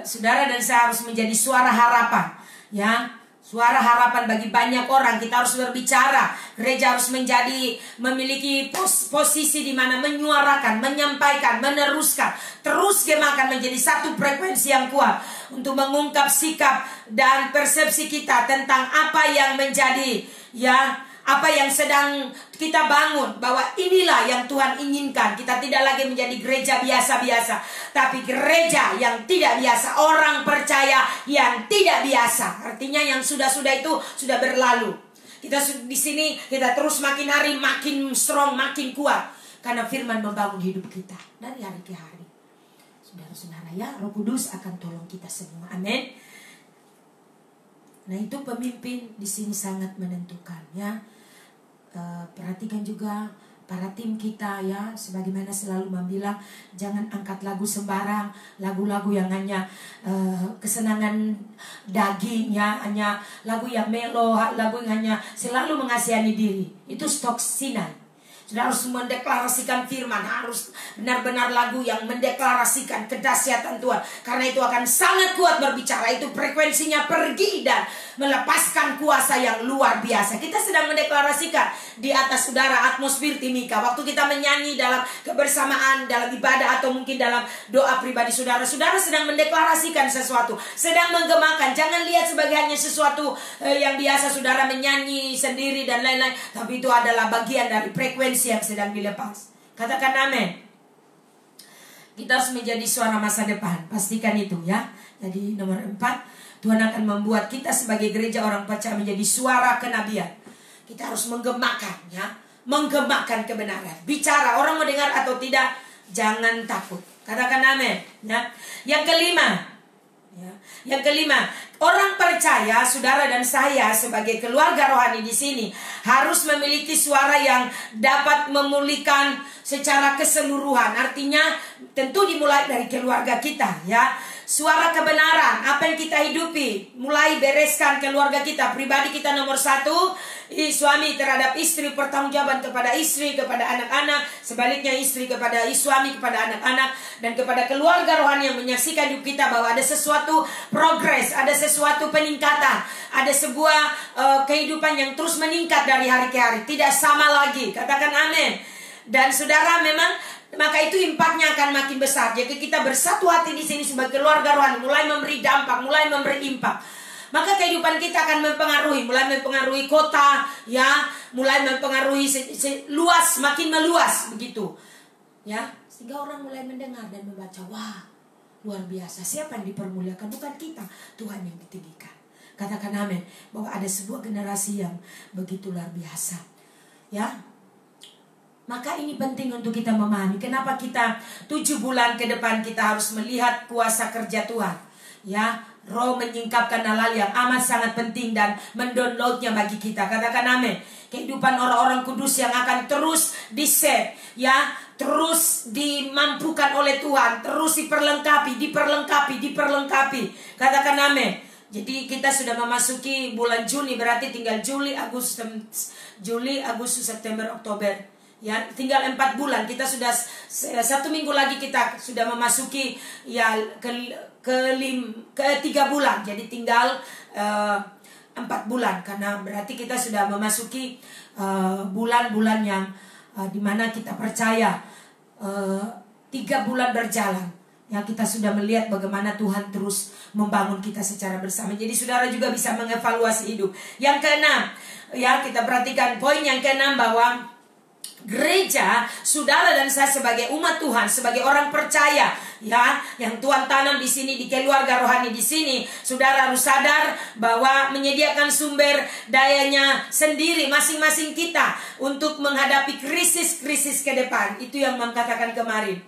S2: saudara dan saya harus menjadi suara harapan, ya. Suara harapan bagi banyak orang. Kita harus berbicara. Gereja harus memiliki posisi di mana menyuarakan, menyampaikan, meneruskan, terus gemakan menjadi satu frekuensi yang kuat untuk mengungkap sikap dan persepsi kita tentang apa yang menjadi, ya, apa yang sedang kita bangun, bahwa inilah yang Tuhan inginkan. Kita tidak lagi menjadi gereja biasa-biasa, tapi gereja yang tidak biasa, orang percaya yang tidak biasa. Artinya yang sudah-sudah itu sudah berlalu. Kita di sini kita terus makin hari makin strong, makin kuat, karena firman membangun hidup kita dari hari ke hari. Saudara-saudara, ya, Roh Kudus akan tolong kita semua. Amin. Nah, itu pemimpin di sini sangat menentukan, ya. Perhatikan juga para tim kita, ya, sebagaimana selalu membilang, jangan angkat lagu sembarang, lagu-lagu yang hanya kesenangan daging, ya, hanya lagu yang melo, lagu yang hanya selalu mengasihani diri. Itu stok Sinai. Sudah harus mendeklarasikan firman, harus benar-benar lagu yang mendeklarasikan kedahsyatan Tuhan. Karena itu akan sangat kuat berbicara. Itu frekuensinya pergi dan melepaskan kuasa yang luar biasa. Kita sedang mendeklarasikan di atas udara atmosfer Timika. Waktu kita menyanyi dalam kebersamaan, dalam ibadah, atau mungkin dalam doa pribadi saudara. Saudara sedang mendeklarasikan sesuatu, sedang menggemakan. Jangan lihat sebagai hanya sesuatu yang biasa saudara menyanyi sendiri dan lain-lain. Tapi itu adalah bagian dari frekuensi yang sedang dilepas. Katakan amin. Kita harus menjadi suara masa depan. Pastikan itu, ya. Jadi nomor 4, Tuhan akan membuat kita sebagai gereja orang percaya menjadi suara kenabian. Kita harus menggemakan, ya. Menggemakan kebenaran. Bicara, orang mau dengar atau tidak, jangan takut. Katakan amin, ya. Yang kelima, ya. Yang kelima, orang percaya, saudara dan saya sebagai keluarga rohani di sini harus memiliki suara yang dapat memulihkan secara keseluruhan. Artinya tentu dimulai dari keluarga kita, ya. Suara kebenaran, apa yang kita hidupi, mulai bereskan keluarga kita. Pribadi kita nomor 1, suami terhadap istri, pertanggungjawaban kepada istri, kepada anak-anak. Sebaliknya istri kepada suami, kepada anak-anak. Dan kepada keluarga rohani yang menyaksikan hidup kita, bahwa ada sesuatu progres, ada sesuatu peningkatan, ada sebuah kehidupan yang terus meningkat dari hari ke hari, tidak sama lagi. Katakan amin. Dan saudara, memang maka itu impaknya akan makin besar. Jadi kita bersatu hati di sini sebagai keluarga rohani, mulai memberi dampak, mulai memberi impak, maka kehidupan kita akan mulai mempengaruhi kota, ya, mulai mempengaruhi luas, makin meluas begitu, ya, sehingga orang mulai mendengar dan membaca, wah, luar biasa. Siapa yang dipermuliakan? Bukan kita, Tuhan yang ditinggikan. Katakan amin, bahwa ada sebuah generasi yang begitu luar biasa, ya. Maka ini penting untuk kita memahami kenapa kita 7 bulan ke depan kita harus melihat kuasa kerja Tuhan, ya. Roh menyingkapkan hal-hal yang amat sangat penting dan mendownloadnya bagi kita. Katakan amin. Kehidupan orang-orang kudus yang akan terus di-save, ya, terus dimampukan oleh Tuhan, terus diperlengkapi. Katakan amin. Jadi kita sudah memasuki bulan Juni, berarti tinggal Juli, Agustus, September, Oktober. Ya, tinggal 4 bulan. Kita sudah 1 minggu lagi kita sudah memasuki, ya, ke 3 bulan. Jadi tinggal 4 bulan, karena berarti kita sudah memasuki bulan-bulan yang dimana kita percaya 3 bulan berjalan, ya kita sudah melihat bagaimana Tuhan terus membangun kita secara bersama. Jadi saudara juga bisa mengevaluasi hidup. Yang keenam, ya kita perhatikan poin yang keenam, bahwa gereja, saudara dan saya sebagai umat Tuhan, sebagai orang percaya, ya, yang Tuhan tanam di sini, di keluarga rohani di sini, saudara harus sadar bahwa menyediakan sumber dayanya sendiri masing-masing kita untuk menghadapi krisis-krisis ke depan. Itu yang Mam katakan kemarin.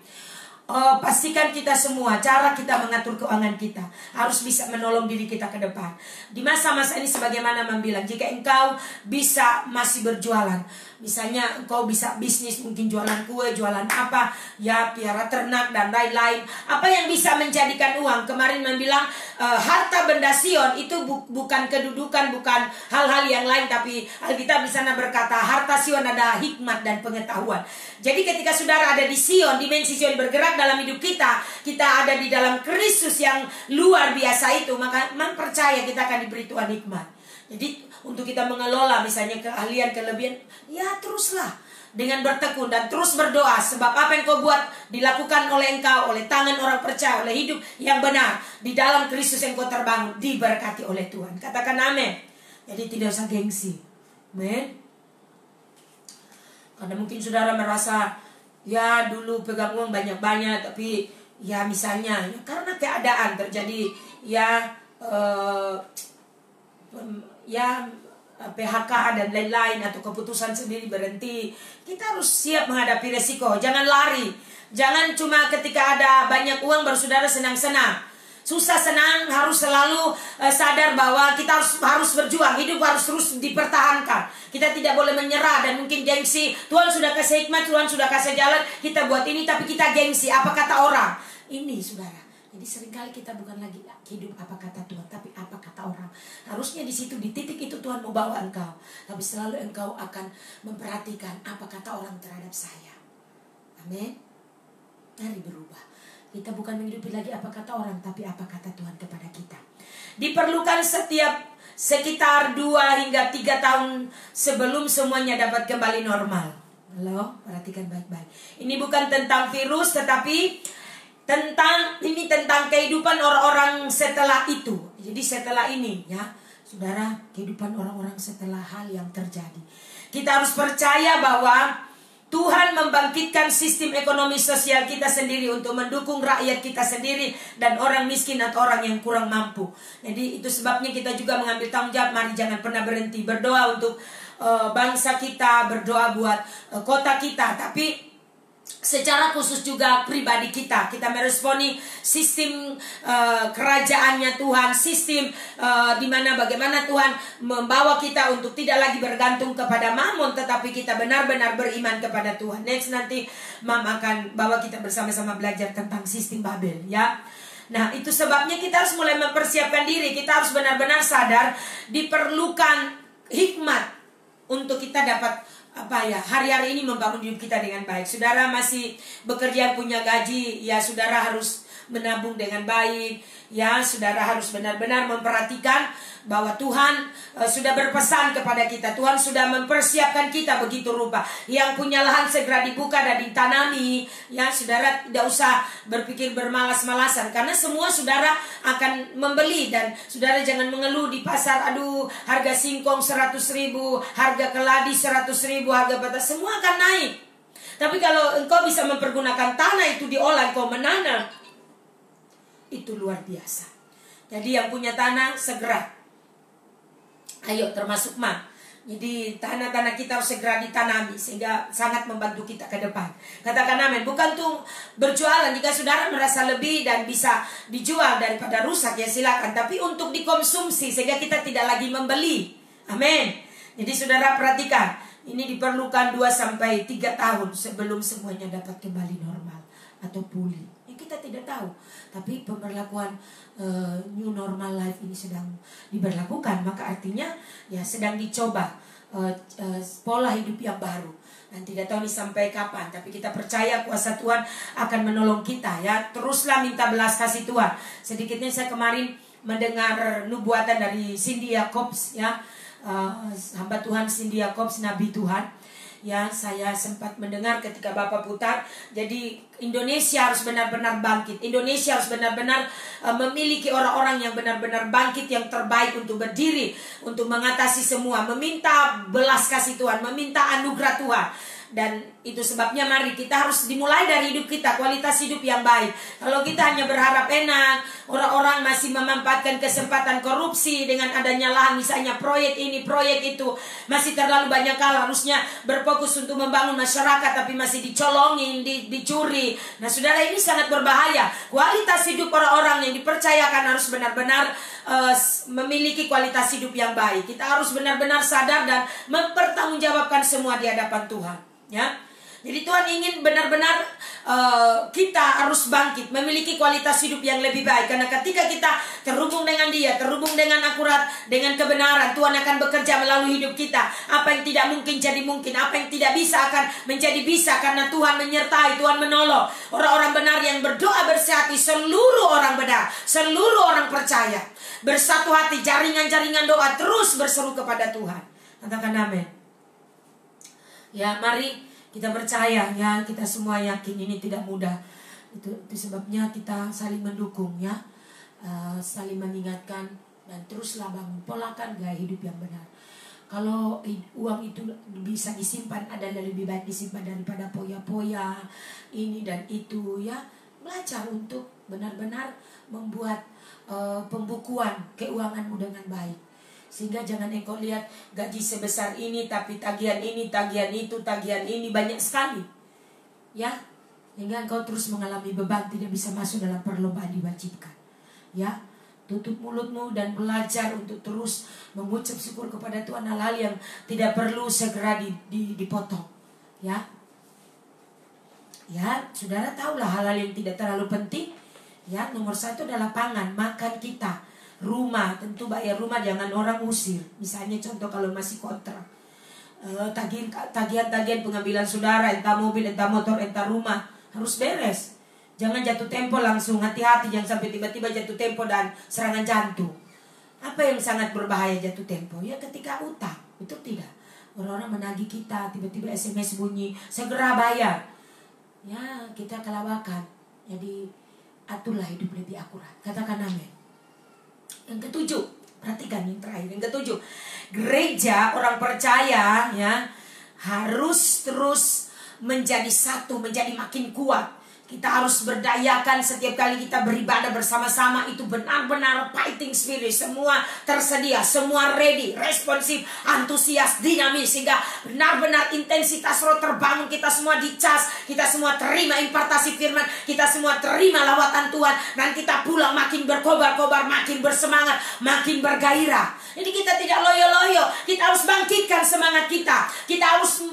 S2: Pastikan kita semua, cara kita mengatur keuangan kita harus bisa menolong diri kita ke depan. Di masa-masa ini sebagaimana Mam bilang, jika engkau bisa masih berjualan, misalnya engkau bisa bisnis, mungkin jualan kue, jualan apa, ya piara ternak dan lain-lain. Apa yang bisa menjadikan uang? Kemarin Mam bilang harta benda Sion itu bukan kedudukan, bukan hal-hal yang lain, tapi Alkitab di sana berkata harta Sion adalah hikmat dan pengetahuan. Jadi ketika saudara ada di Sion, dimensi Sion bergerak dalam hidup kita, kita ada di dalam Kristus yang luar biasa itu, maka Mam percaya kita akan diberi Tuhan hikmat. Jadi untuk kita mengelola misalnya keahlian, kelebihan, ya teruslah dengan bertekun dan terus berdoa. Sebab apa yang kau buat dilakukan oleh engkau, oleh tangan orang percaya, oleh hidup yang benar di dalam Kristus yang kau terbangun, diberkati oleh Tuhan. Katakan amin. Jadi tidak usah gengsi. Amin. Karena mungkin saudara merasa, ya dulu pegang uang banyak-banyak, tapi ya misalnya ya karena keadaan terjadi, ya PHK dan lain-lain, atau keputusan sendiri berhenti. Kita harus siap menghadapi resiko. Jangan lari. Jangan cuma ketika ada banyak uang baru saudara senang-senang. Susah senang, harus selalu sadar bahwa kita harus berjuang. Hidup harus terus dipertahankan. Kita tidak boleh menyerah dan mungkin gengsi. Tuhan sudah kasih hikmat, Tuhan sudah kasih jalan, kita buat ini tapi kita gengsi. Apa kata orang? Ini saudara. Jadi seringkali kita bukan lagi hidup apa kata Tuhan, tapi apa kata orang. Harusnya di situ, di titik itu Tuhan mau bawa engkau. Tapi selalu engkau akan memperhatikan apa kata orang terhadap saya. Amin. Mari berubah. Kita bukan menghidupi lagi apa kata orang, tapi apa kata Tuhan kepada kita. Diperlukan sekitar 2 hingga 3 tahun sebelum semuanya dapat kembali normal. Halo, perhatikan baik-baik. Ini bukan tentang virus, tetapi tentang kehidupan orang-orang setelah itu. Jadi setelah ini, ya, saudara, kehidupan orang-orang setelah hal yang terjadi. Kita harus percaya bahwa Tuhan membangkitkan sistem ekonomi sosial kita sendiri untuk mendukung rakyat kita sendiri dan orang miskin atau orang yang kurang mampu. Jadi itu sebabnya kita juga mengambil tanggung jawab. Mari jangan pernah berhenti berdoa untuk bangsa kita, berdoa buat kota kita, tapi secara khusus juga pribadi kita meresponi sistem kerajaannya Tuhan, sistem di mana bagaimana Tuhan membawa kita untuk tidak lagi bergantung kepada Mammon, tetapi kita benar-benar beriman kepada Tuhan. Next nanti Mam akan bawa kita bersama-sama belajar tentang sistem Babel, ya. Nah, itu sebabnya kita harus mulai mempersiapkan diri. Kita harus benar-benar sadar diperlukan hikmat untuk kita dapat hari-hari ini membangun hidup kita dengan baik. Saudara masih bekerja, punya gaji, ya saudara harus menabung dengan baik. Ya, saudara harus benar-benar memperhatikan bahwa Tuhan sudah berpesan kepada kita. Tuhan sudah mempersiapkan kita begitu rupa. Yang punya lahan segera dibuka dan ditanami. Ya, saudara tidak usah berpikir bermalas-malasan, karena semua saudara akan membeli. Dan saudara jangan mengeluh di pasar, aduh harga singkong 100.000, harga keladi 100.000, harga batas, semua akan naik. Tapi kalau engkau bisa mempergunakan tanah itu diolah, engkau menanam, itu luar biasa. Jadi yang punya tanah segera, ayo termasuk Mam. Jadi tanah-tanah kita harus segera ditanami, sehingga sangat membantu kita ke depan. Katakan amin. Bukan tuh berjualan, jika saudara merasa lebih dan bisa dijual daripada rusak, ya silakan. Tapi untuk dikonsumsi sehingga kita tidak lagi membeli. Amin. Jadi saudara perhatikan, ini diperlukan 2-3 tahun sebelum semuanya dapat kembali normal atau pulih. Kita tidak tahu, tapi pemberlakuan new normal life ini sedang diberlakukan, maka artinya ya sedang dicoba pola hidup yang baru. Dan tidak tahu nih sampai kapan, tapi kita percaya kuasa Tuhan akan menolong kita, ya. Teruslah minta belas kasih Tuhan. Sedikitnya saya kemarin mendengar nubuatan dari Cindy Jacobs, ya, hamba Tuhan Cindy Jacobs, nabi Tuhan. Ya, saya sempat mendengar ketika Bapak putar. Jadi Indonesia harus benar-benar bangkit. Indonesia harus benar-benar memiliki orang-orang yang benar-benar bangkit, yang terbaik untuk berdiri, untuk mengatasi semua, meminta belas kasih Tuhan, meminta anugerah Tuhan. Dan itu sebabnya mari kita harus dimulai dari hidup kita, kualitas hidup yang baik. Kalau kita hanya berharap enak, orang-orang masih memanfaatkan kesempatan korupsi dengan adanya lahan, misalnya proyek ini, proyek itu, masih terlalu banyak hal. Harusnya berfokus untuk membangun masyarakat, tapi masih dicolongin, dicuri. Nah saudara, ini sangat berbahaya. Kualitas hidup orang-orang yang dipercayakan harus benar-benar memiliki kualitas hidup yang baik. Kita harus benar-benar sadar dan mempertanggungjawabkan semua di hadapan Tuhan. Ya, jadi Tuhan ingin benar-benar kita harus bangkit, memiliki kualitas hidup yang lebih baik. Karena ketika kita terhubung dengan Dia, terhubung dengan akurat, dengan kebenaran, Tuhan akan bekerja melalui hidup kita. Apa yang tidak mungkin jadi mungkin, apa yang tidak bisa akan menjadi bisa, karena Tuhan menyertai, Tuhan menolong. Orang-orang benar yang berdoa bersehati, seluruh orang benar, seluruh orang percaya, bersatu hati, jaringan-jaringan doa terus berseru kepada Tuhan. Katakan amin. Ya, mari kita percaya, ya, kita semua yakin ini tidak mudah. Itu sebabnya kita saling mendukung, ya, saling mengingatkan, dan teruslah bangun, polakan gaya hidup yang benar. Kalau uang itu bisa disimpan, adalah lebih baik disimpan daripada poya-poya ini dan itu, ya. Belajar untuk benar-benar membuat pembukuan keuanganmu dengan baik. Sehingga jangan engkau lihat gaji sebesar ini, tapi tagihan ini, tagihan itu, tagihan ini banyak sekali. Ya, sehingga engkau terus mengalami beban, tidak bisa masuk dalam perlombaan diwajibkan. Ya, tutup mulutmu dan belajar untuk terus mengucap syukur kepada Tuhan, hal-hal yang tidak perlu segera dipotong. Ya, ya, saudara tahulah hal-hal yang tidak terlalu penting. Ya, nomor 1 adalah pangan, makan kita. Rumah, tentu bayar rumah jangan orang usir. Misalnya contoh kalau masih kontrak, tagihan pengambilan saudara, entah mobil, entah motor, entah rumah, harus beres. Jangan jatuh tempo langsung, hati-hati jangan sampai tiba-tiba jatuh tempo dan serangan jantung. Apa yang sangat berbahaya jatuh tempo? Ya ketika utang, itu tidak. Orang-orang menagih kita, tiba-tiba SMS bunyi, segera bayar. Ya, kita kelabakan. Jadi aturlah hidup lebih akurat. Katakan amin. Yang ketujuh, perhatikan yang terakhir, yang ketujuh, gereja orang percaya, ya, harus terus menjadi satu, menjadi makin kuat. Kita harus berdayakan setiap kali kita beribadah bersama-sama, itu benar-benar fighting spirit, semua tersedia, semua ready, responsif, antusias, dinamis, sehingga benar-benar intensitas roh terbangun. Kita semua dicas, kita semua terima impartasi firman, kita semua terima lawatan Tuhan, dan kita pulang makin berkobar-kobar, makin bersemangat, makin bergairah. Jadi kita tidak loyo-loyo, kita harus bangkitkan semangat kita. Kita harus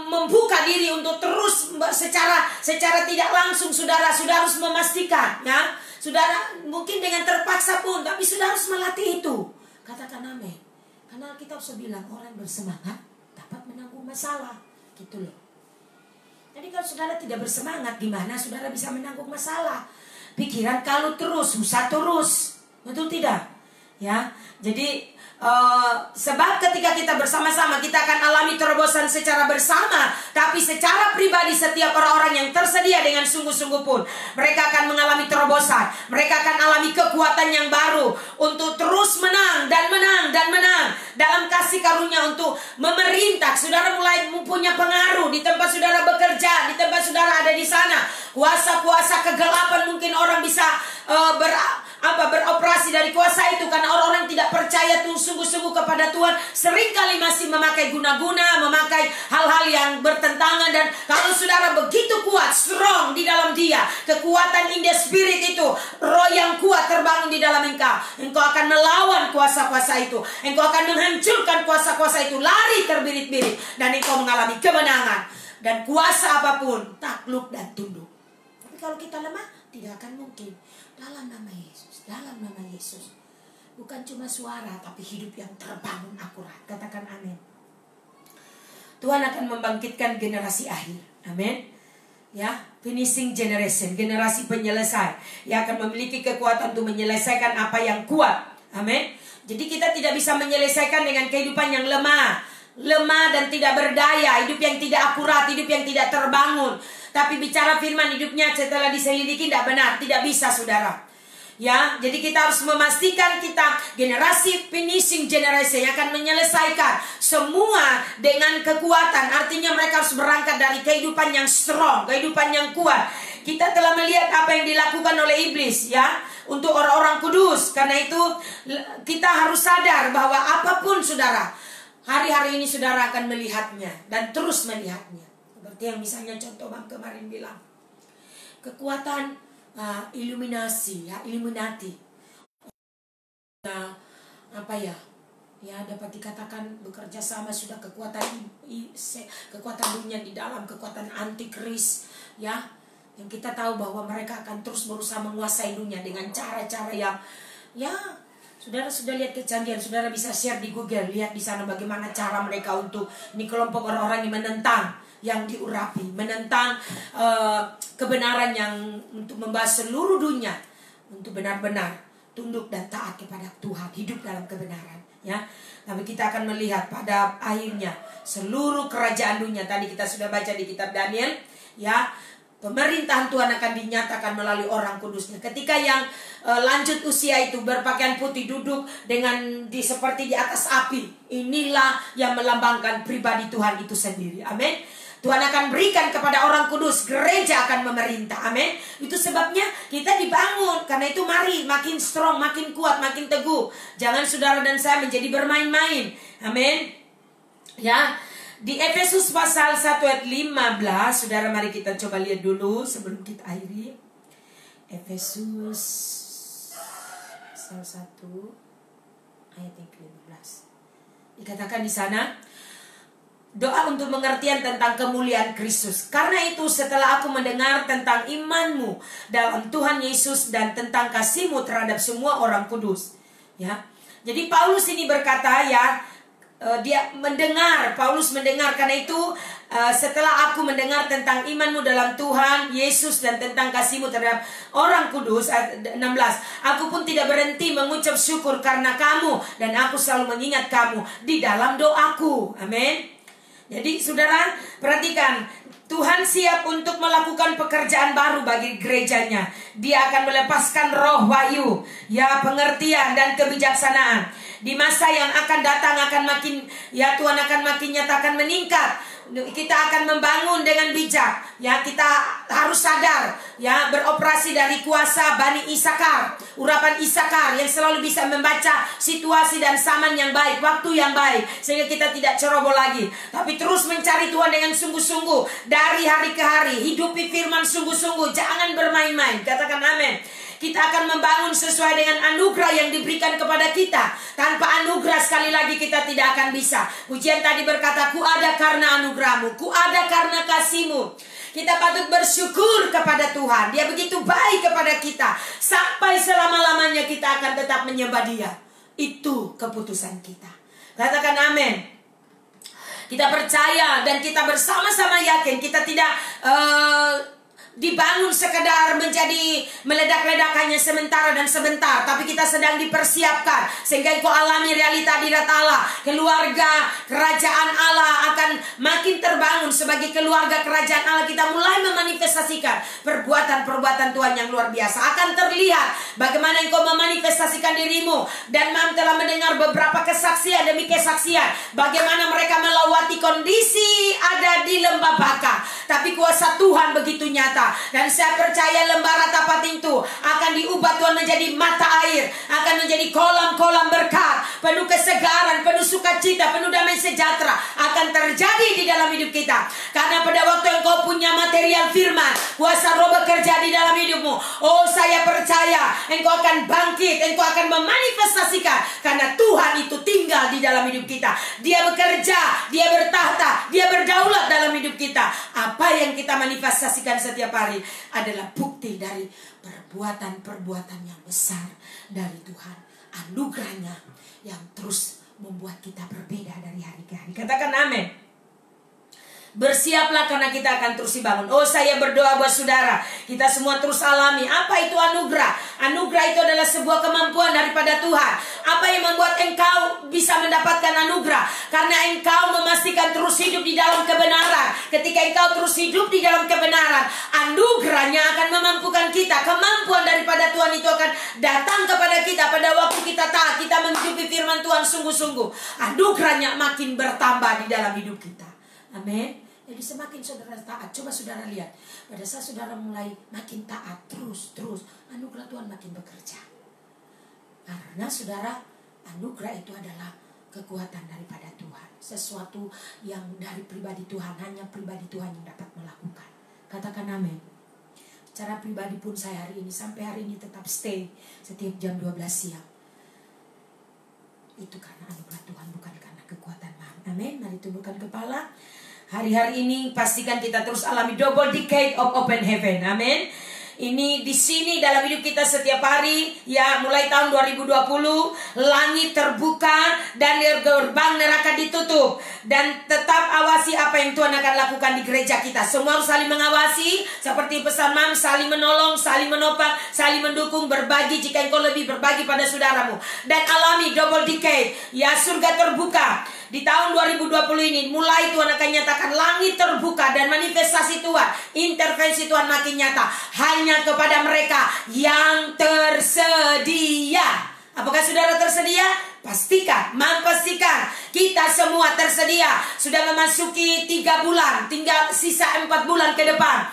S2: membuka diri untuk terus secara tidak langsung. Saudara harus memastikan, ya, saudara mungkin dengan terpaksa pun, tapi saudara harus melatih itu. Katakan amin. Karena kita harus bilang orang bersemangat dapat menanggung masalah, gitu loh. Jadi kalau saudara tidak bersemangat, gimana saudara bisa menanggung masalah? Pikiran kalau terus, susah terus, betul tidak? Ya, jadi sebab ketika kita bersama-sama, kita akan alami terobosan secara bersama. Tapi secara pribadi, setiap orang-orang yang tersedia dengan sungguh-sungguh pun, mereka akan mengalami terobosan. Mereka akan alami kekuatan yang baru untuk terus menang dan menang dan menang dalam kasih karunia untuk memerintah. Saudara mulai mempunyai pengaruh di tempat saudara bekerja, di tempat saudara ada di sana. Kuasa-kuasa kegelapan mungkin orang bisa beroperasi dari kuasa itu, karena orang-orang tidak percaya tuh sungguh-sungguh kepada Tuhan, seringkali masih memakai guna-guna, memakai hal-hal yang bertentangan. Dan kalau saudara begitu kuat, strong di dalam Dia, kekuatan in the spirit itu, roh yang kuat terbangun di dalam engkau akan melawan kuasa-kuasa itu, engkau akan menghancurkan kuasa-kuasa itu, lari terbirit-birit, dan engkau mengalami kemenangan. Dan kuasa apapun takluk dan tunduk. Tapi kalau kita lemah, tidak akan mungkin. Dalam nama Yesus, dalam nama Yesus. Bukan cuma suara, tapi hidup yang terbangun akurat. Katakan amin. Tuhan akan membangkitkan generasi akhir. Amin. Ya, finishing generation, generasi penyelesai yang akan memiliki kekuatan untuk menyelesaikan apa yang kuat. Amin. Jadi kita tidak bisa menyelesaikan dengan kehidupan yang lemah. lemah dan tidak berdaya, hidup yang tidak akurat, hidup yang tidak terbangun. Tapi bicara firman hidupnya setelah diselidiki tidak benar, tidak bisa saudara. Ya, jadi kita harus memastikan kita generasi finishing generation yang akan menyelesaikan semua dengan kekuatan. Artinya mereka harus berangkat dari kehidupan yang strong, kehidupan yang kuat. Kita telah melihat apa yang dilakukan oleh iblis ya untuk orang-orang kudus. Karena itu kita harus sadar bahwa apapun saudara, hari-hari ini saudara akan melihatnya dan terus melihatnya. Seperti yang misalnya contoh Bang kemarin bilang, kekuatan Illuminati, apa ya dapat dikatakan bekerja sama sudah kekuatan dunia di dalam kekuatan antikris ya, yang kita tahu bahwa mereka akan terus berusaha menguasai dunia dengan cara-cara yang saudara sudah lihat kecanggihan, saudara bisa share di Google, lihat di sana bagaimana cara mereka untuk ini kelompok orang-orang yang menentang, yang diurapi, menentang kebenaran yang untuk membahas seluruh dunia untuk benar-benar tunduk dan taat kepada Tuhan, hidup dalam kebenaran ya. Tapi kita akan melihat pada akhirnya seluruh kerajaan dunia, tadi kita sudah baca di kitab Daniel ya, pemerintahan Tuhan akan dinyatakan melalui orang kudusnya. Ketika yang lanjut usia itu berpakaian putih duduk seperti di atas api, inilah yang melambangkan pribadi Tuhan itu sendiri. Amin. Tuhan akan berikan kepada orang kudus, gereja akan memerintah. Amin. Itu sebabnya kita dibangun. Karena itu mari makin strong, makin kuat, makin teguh. Jangan saudara dan saya menjadi bermain-main. Amin. Ya. Di Efesus pasal 1 ayat 15, saudara mari kita coba lihat dulu sebelum kita akhiri. Efesus pasal 1 ayat yang ke-15. Dikatakan di sana, doa untuk pengertian tentang kemuliaan Kristus. Karena itu setelah aku mendengar tentang imanmu dalam Tuhan Yesus dan tentang kasihmu terhadap semua orang kudus. Ya. Jadi Paulus ini berkata Paulus mendengar, karena itu setelah aku mendengar tentang imanmu dalam Tuhan Yesus dan tentang kasihmu terhadap orang kudus, 16, aku pun tidak berhenti mengucap syukur karena kamu, dan aku selalu mengingat kamu di dalam doaku. Amin. Jadi saudara perhatikan, Tuhan siap untuk melakukan pekerjaan baru bagi gerejanya. Dia akan melepaskan roh wahyu, pengertian dan kebijaksanaan. Di masa yang akan datang akan makin, Tuhan akan makin nyatakan meningkat. Kita akan membangun dengan bijak. Kita harus sadar, beroperasi dari kuasa Bani Isakar, urapan Isakar yang selalu bisa membaca situasi dan zaman yang baik, waktu yang baik, sehingga kita tidak ceroboh lagi. Tapi terus mencari Tuhan dengan sungguh-sungguh dari hari ke hari. Hidupi firman sungguh-sungguh, jangan bermain-main. Katakan amin. Kita akan membangun sesuai dengan anugerah yang diberikan kepada kita. Tanpa anugerah sekali lagi kita tidak akan bisa. Pujian tadi berkata, ku ada karena anugerahmu, ku ada karena kasihmu. Kita patut bersyukur kepada Tuhan. Dia begitu baik kepada kita. Sampai selama-lamanya kita akan tetap menyembah Dia. Itu keputusan kita. Katakan amin. Kita percaya dan kita bersama-sama yakin kita tidak dibangun sekedar menjadi meledak-ledak hanya sementara dan sebentar, tapi kita sedang dipersiapkan sehingga engkau alami realita hadirat Allah. Keluarga kerajaan Allah akan makin terbangun. Sebagai keluarga kerajaan Allah kita mulai memanifestasikan perbuatan-perbuatan Tuhan yang luar biasa. Akan terlihat bagaimana engkau memanifestasikan dirimu. Dan Mam telah mendengar beberapa kesaksian demi kesaksian bagaimana mereka melewati kondisi ada di lembah Baka, tapi kuasa Tuhan begitu nyata. Dan saya percaya lembah Ratapat itu akan diubah Tuhan menjadi mata air, akan menjadi kolam-kolam berkat, penuh kesegaran, penuh sukacita, penuh damai sejahtera akan terjadi di dalam hidup kita. Karena pada waktu engkau punya material firman, kuasa Roh bekerja di dalam hidupmu. Oh, saya percaya engkau akan bangkit, engkau akan memanifestasikan, karena Tuhan itu tinggal di dalam hidup kita. Dia bekerja, Dia bertahta, Dia berdaulat dalam hidup kita. Apa yang kita manifestasikan setiap hari adalah bukti dari perbuatan-perbuatan yang besar dari Tuhan. Anugerahnya yang terus membuat kita berbeda dari hari ke hari. Katakan amin. Bersiaplah karena kita akan terus dibangun. Oh, saya berdoa buat saudara, kita semua terus alami. Apa itu anugerah? Anugerah itu adalah sebuah kemampuan daripada Tuhan. Apa yang membuat engkau bisa mendapatkan anugerah? Karena engkau memastikan terus hidup di dalam kebenaran. Ketika engkau terus hidup di dalam kebenaran, anugerahnya akan memampukan kita. Kemampuan daripada Tuhan itu akan datang kepada kita pada waktu kita taat, kita menghidupi firman Tuhan sungguh-sungguh. Anugerahnya makin bertambah di dalam hidup kita. Amin. Jadi semakin saudara taat, coba saudara lihat, pada saat saudara mulai makin taat terus, anugerah Tuhan makin bekerja. Karena saudara, anugerah itu adalah kekuatan daripada Tuhan. Sesuatu yang dari pribadi Tuhan, hanya pribadi Tuhan yang dapat melakukan. Katakan amin. Secara pribadi pun saya hari ini, sampai hari ini tetap stay setiap jam 12 siang. Itu karena anugerah Tuhan, bukan karena kekuatan man. Amin. Mari tundukkan kepala. Hari-hari ini pastikan kita terus alami double decade of open heaven. Amin. Ini di sini dalam hidup kita setiap hari, ya, mulai tahun 2020 langit terbuka dan gerbang neraka ditutup. Dan tetap awasi apa yang Tuhan akan lakukan di gereja kita. Semua harus saling mengawasi, seperti pesan Mam, saling menolong, saling menopang, saling mendukung, berbagi jika engkau lebih, berbagi pada saudaramu. Dan alami double decade, ya, surga terbuka. Di tahun 2020 ini mulai Tuhan akan nyatakan langit terbuka dan manifestasi Tuhan, intervensi Tuhan makin nyata hanya kepada mereka yang tersedia. Apakah saudara tersedia? Pastikan, pastikan kita semua tersedia. Sudah memasuki 3 bulan, tinggal sisa 4 bulan ke depan.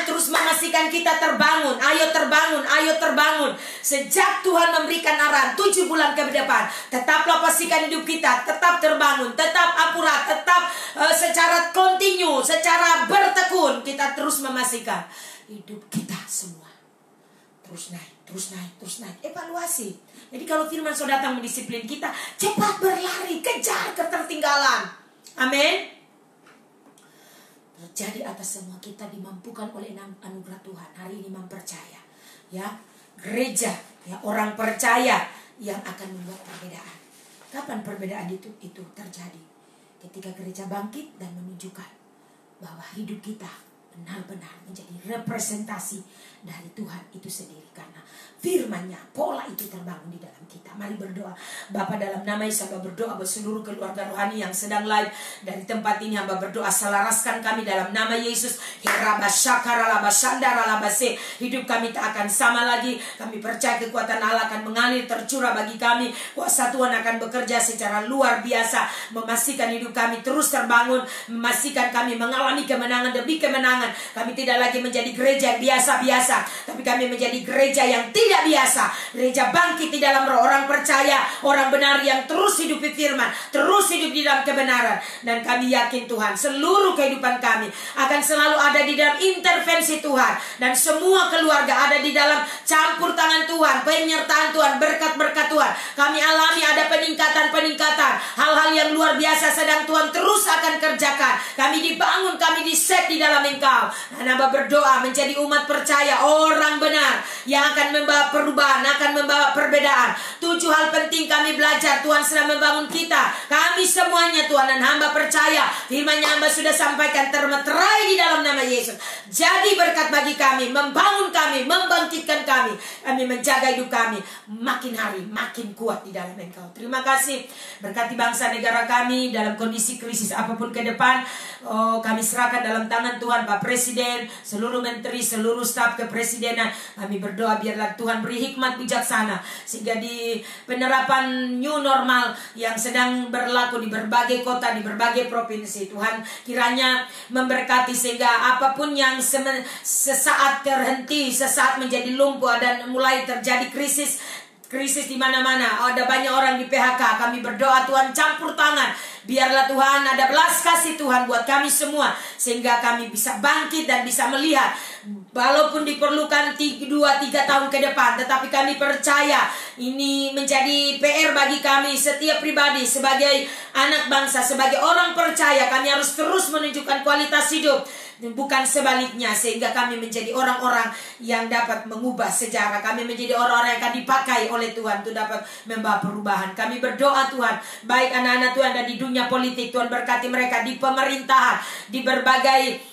S2: Terus memastikan kita terbangun. Ayo terbangun, ayo terbangun. Sejak Tuhan memberikan arahan 7 bulan ke depan, tetaplah pastikan hidup kita tetap terbangun, tetap akurat, tetap secara kontinu, secara bertekun. Kita terus memastikan hidup kita semua terus naik, terus naik, terus naik. Evaluasi. Jadi kalau firman Tuhan datang mendisiplin kita, cepat berlari, kejar ketertinggalan. Amin. Terjadi atas semua kita dimampukan oleh anugerah Tuhan. Hari ini mempercaya, ya, gereja, ya, orang percaya yang akan membuat perbedaan. Kapan perbedaan itu terjadi? Ketika gereja bangkit dan menunjukkan bahwa hidup kita benar-benar menjadi representasi dari Tuhan itu sendiri. Karena firman-Nya, pola itu terbangun di dalam kita. Mari berdoa. Bapa, dalam nama Yesus hamba berdoa buat seluruh keluarga rohani yang sedang live dari tempat ini. Hamba berdoa, selaraskan kami dalam nama Yesus. Hidup kami tak akan sama lagi. Kami percaya kekuatan Allah akan mengalir, tercurah bagi kami. Kuasa Tuhan akan bekerja secara luar biasa, memastikan hidup kami terus terbangun, memastikan kami mengalami kemenangan demi kemenangan. Kami tidak lagi menjadi gereja yang biasa-biasa, tapi kami menjadi gereja yang tidak biasa. Gereja bangkit di dalam roh, orang percaya, orang benar yang terus hidup di firman, terus hidup di dalam kebenaran. Dan kami yakin Tuhan, seluruh kehidupan kami akan selalu ada di dalam intervensi Tuhan. Dan semua keluarga ada di dalam campur tangan Tuhan, penyertaan Tuhan, berkat-berkat Tuhan. Kami alami ada peningkatan-peningkatan. Hal-hal yang luar biasa sedang Tuhan terus akan kerjakan. Kami dibangun, kami di-set di dalam Engkau. Dan hamba berdoa menjadi umat percaya, orang benar yang akan membawa perubahan, akan membawa perbedaan. 7 hal penting kami belajar. Tuhan sedang membangun kita, kami semuanya Tuhan. Dan hamba percaya firman-Nya hamba sudah sampaikan termeterai di dalam nama Yesus. Jadi berkat bagi kami, membangun kami, membangkitkan kami. Kami menjaga hidup kami makin hari makin kuat di dalam Engkau. Terima kasih. Berkati bangsa negara kami dalam kondisi krisis apapun ke depan. Kami serahkan dalam tangan Tuhan, Pak Presiden, seluruh menteri, seluruh staf kepresidenan. Kami berdoa biarlah Tuhan beri hikmat bijaksana, sehingga di penerapan new normal yang sedang berlaku di berbagai kota, di berbagai provinsi, Tuhan kiranya memberkati sehingga apapun yang sesaat terhenti, sesaat menjadi lumpuh dan mulai terjadi krisis di mana-mana. Ada banyak orang di PHK. Kami berdoa Tuhan campur tangan. Biarlah Tuhan ada belas kasih Tuhan buat kami semua, sehingga kami bisa bangkit dan bisa melihat. Walaupun diperlukan 2-3 tahun ke depan, tetapi kami percaya ini menjadi PR bagi kami setiap pribadi sebagai anak bangsa, sebagai orang percaya. Kami harus terus menunjukkan kualitas hidup bukan sebaliknya, sehingga kami menjadi orang-orang yang dapat mengubah sejarah. Kami menjadi orang-orang yang akan dipakai oleh Tuhan untuk dapat membawa perubahan. Kami berdoa Tuhan, baik anak-anak Tuhan ada di dunia politik, Tuhan berkati mereka di pemerintahan, di berbagai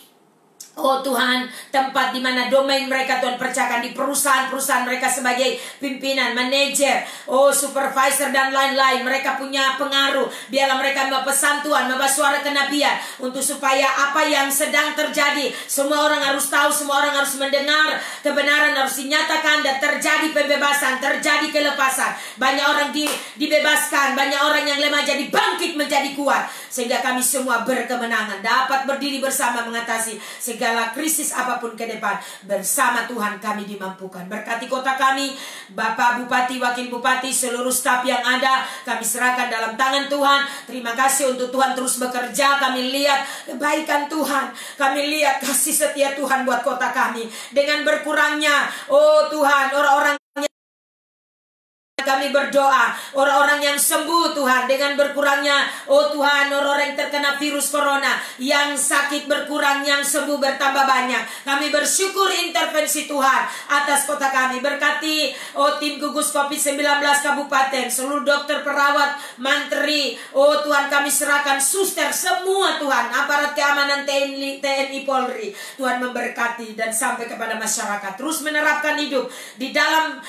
S2: oh Tuhan, tempat di mana domain mereka Tuhan percayakan, di perusahaan-perusahaan mereka sebagai pimpinan, manajer, oh supervisor dan lain-lain. Mereka punya pengaruh. Biarlah mereka membawa pesan Tuhan, membawa suara kenabian untuk supaya apa yang sedang terjadi, semua orang harus tahu, semua orang harus mendengar, kebenaran harus dinyatakan dan terjadi pembebasan, terjadi kelepasan. Banyak orang dibebaskan, banyak orang yang lemah jadi bangkit menjadi kuat, sehingga kami semua berkemenangan, dapat berdiri bersama mengatasi segala krisis apapun ke depan. Bersama Tuhan kami dimampukan. Berkati kota kami, Bapak Bupati, Wakil Bupati, seluruh staf yang ada, kami serahkan dalam tangan Tuhan. Terima kasih untuk Tuhan terus bekerja. Kami lihat kebaikan Tuhan, kami lihat kasih setia Tuhan buat kota kami. Dengan berkurangnya, oh Tuhan, orang-orang, kami berdoa orang-orang yang sembuh Tuhan, dengan berkurangnya oh Tuhan orang-orang yang terkena virus corona, yang sakit berkurang, yang sembuh bertambah banyak. Kami bersyukur intervensi Tuhan atas kota kami. Berkati oh tim gugus COVID-19 kabupaten, seluruh dokter, perawat, mantri, oh Tuhan kami serahkan, suster, semua Tuhan, aparat keamanan TNI Polri, Tuhan memberkati dan sampai kepada masyarakat. Terus menerapkan hidup di dalam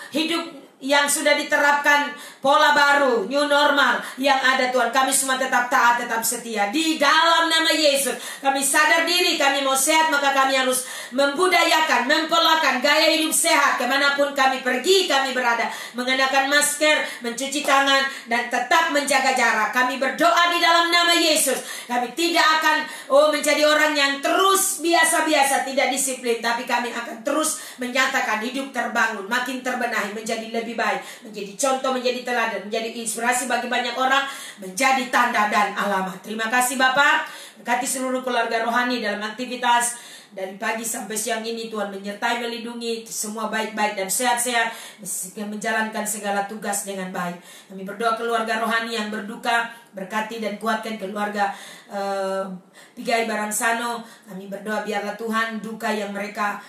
S2: hidup yang sudah diterapkan, pola baru, new normal yang ada Tuhan. Kami semua tetap taat, tetap setia di dalam nama Yesus. Kami sadar diri, kami mau sehat, maka kami harus membudayakan, mempolakan gaya hidup sehat. Kemanapun kami pergi, kami berada, mengenakan masker, mencuci tangan, dan tetap menjaga jarak. Kami berdoa di dalam nama Yesus. Kami tidak akan menjadi orang yang terus biasa-biasa, tidak disiplin, tapi kami akan terus menyatakan hidup terbangun, makin terbenahi, menjadi lebih baik, menjadi contoh, menjadi teladan, menjadi inspirasi bagi banyak orang, menjadi tanda dan alamat. Terima kasih Bapak. Berkati seluruh keluarga rohani dalam aktivitas dari pagi sampai siang ini. Tuhan menyertai, melindungi semua baik-baik dan sehat-sehat, menjalankan segala tugas dengan baik. Kami berdoa keluarga rohani yang berduka, berkati dan kuatkan keluarga Pigai Barangsano. Kami berdoa biarlah Tuhan duka yang mereka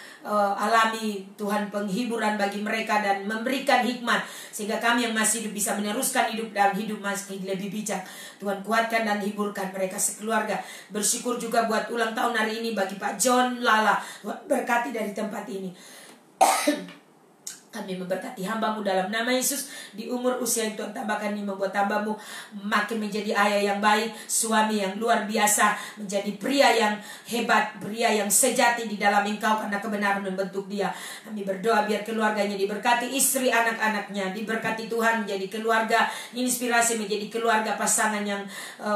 S2: alami, Tuhan penghiburan bagi mereka dan memberikan hikmat, sehingga kami yang masih hidup bisa meneruskan hidup dan hidup masih lebih bijak. Tuhan kuatkan dan hiburkan mereka sekeluarga. Bersyukur juga buat ulang tahun hari ini bagi Pak John Lala. Berkati dari tempat ini. Kami memberkati hamba-Mu dalam nama Yesus. Di umur usia yang Tuhan tambahkan ini, membuat hamba-Mu makin menjadi ayah yang baik, suami yang luar biasa, menjadi pria yang hebat, pria yang sejati di dalam Engkau, karena kebenaran membentuk dia. Kami berdoa biar keluarganya diberkati, istri anak-anaknya diberkati Tuhan, menjadi keluarga inspirasi, menjadi keluarga pasangan yang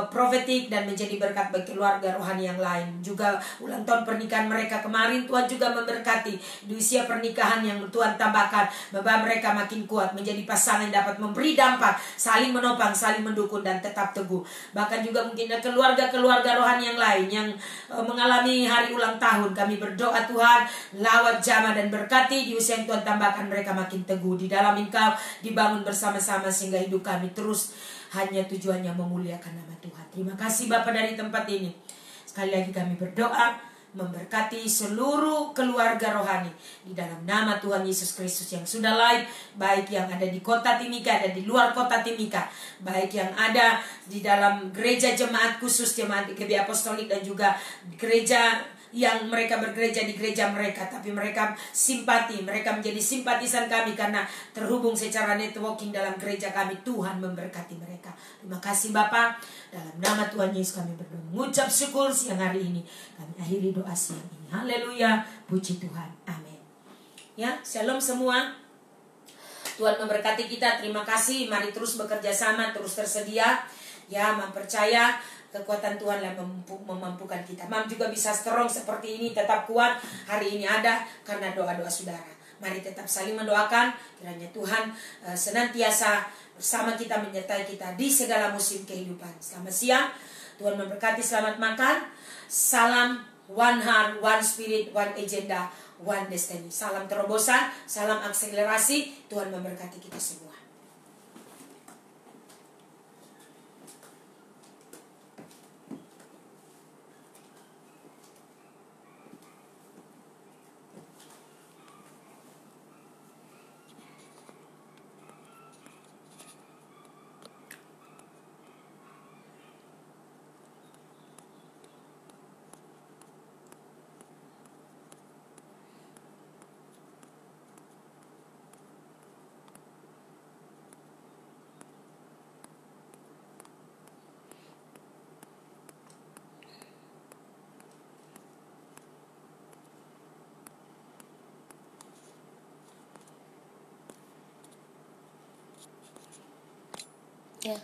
S2: profetik, dan menjadi berkat bagi keluarga rohani yang lain. Juga ulang tahun pernikahan mereka kemarin, Tuhan juga memberkati di usia pernikahan yang Tuhan tambahkan, membawa mereka makin kuat, menjadi pasangan yang dapat memberi dampak, saling menopang, saling mendukung, dan tetap teguh. Bahkan juga mungkin ada keluarga-keluarga rohani yang lain yang mengalami hari ulang tahun. Kami berdoa Tuhan, lawat jamah dan berkati di usia yang Tuhan tambahkan, mereka makin teguh di dalam Engkau, dibangun bersama-sama, sehingga hidup kami terus hanya tujuannya memuliakan nama Tuhan. Terima kasih Bapa dari tempat ini. Sekali lagi kami berdoa, memberkati seluruh keluarga rohani di dalam nama Tuhan Yesus Kristus yang sudah live, baik yang ada di kota Timika dan di luar kota Timika, baik yang ada di dalam gereja jemaat khusus, jemaat GBI Apostolik, dan juga gereja yang mereka bergereja di gereja mereka, tapi mereka simpati, mereka menjadi simpatisan kami karena terhubung secara networking dalam gereja kami. Tuhan memberkati mereka. Terima kasih Bapa. Dalam nama Tuhan Yesus kami berdoa, mengucap syukur siang hari ini. Kami akhiri doa siang ini. Haleluya, puji Tuhan, amin. Ya, shalom semua. Tuhan memberkati kita. Terima kasih. Mari terus bekerja sama, terus tersedia. Ya, mempercaya kekuatan Tuhan yang memampukan kita. Mam juga bisa strong seperti ini, tetap kuat. Hari ini ada karena doa-doa saudara. Mari tetap saling mendoakan. Kiranya Tuhan senantiasa bersama kita, menyertai kita di segala musim kehidupan. Selamat siang. Tuhan memberkati, selamat makan. Salam one heart, one spirit, one agenda, one destiny. Salam terobosan, salam akselerasi. Tuhan memberkati kita semua.
S3: Ya.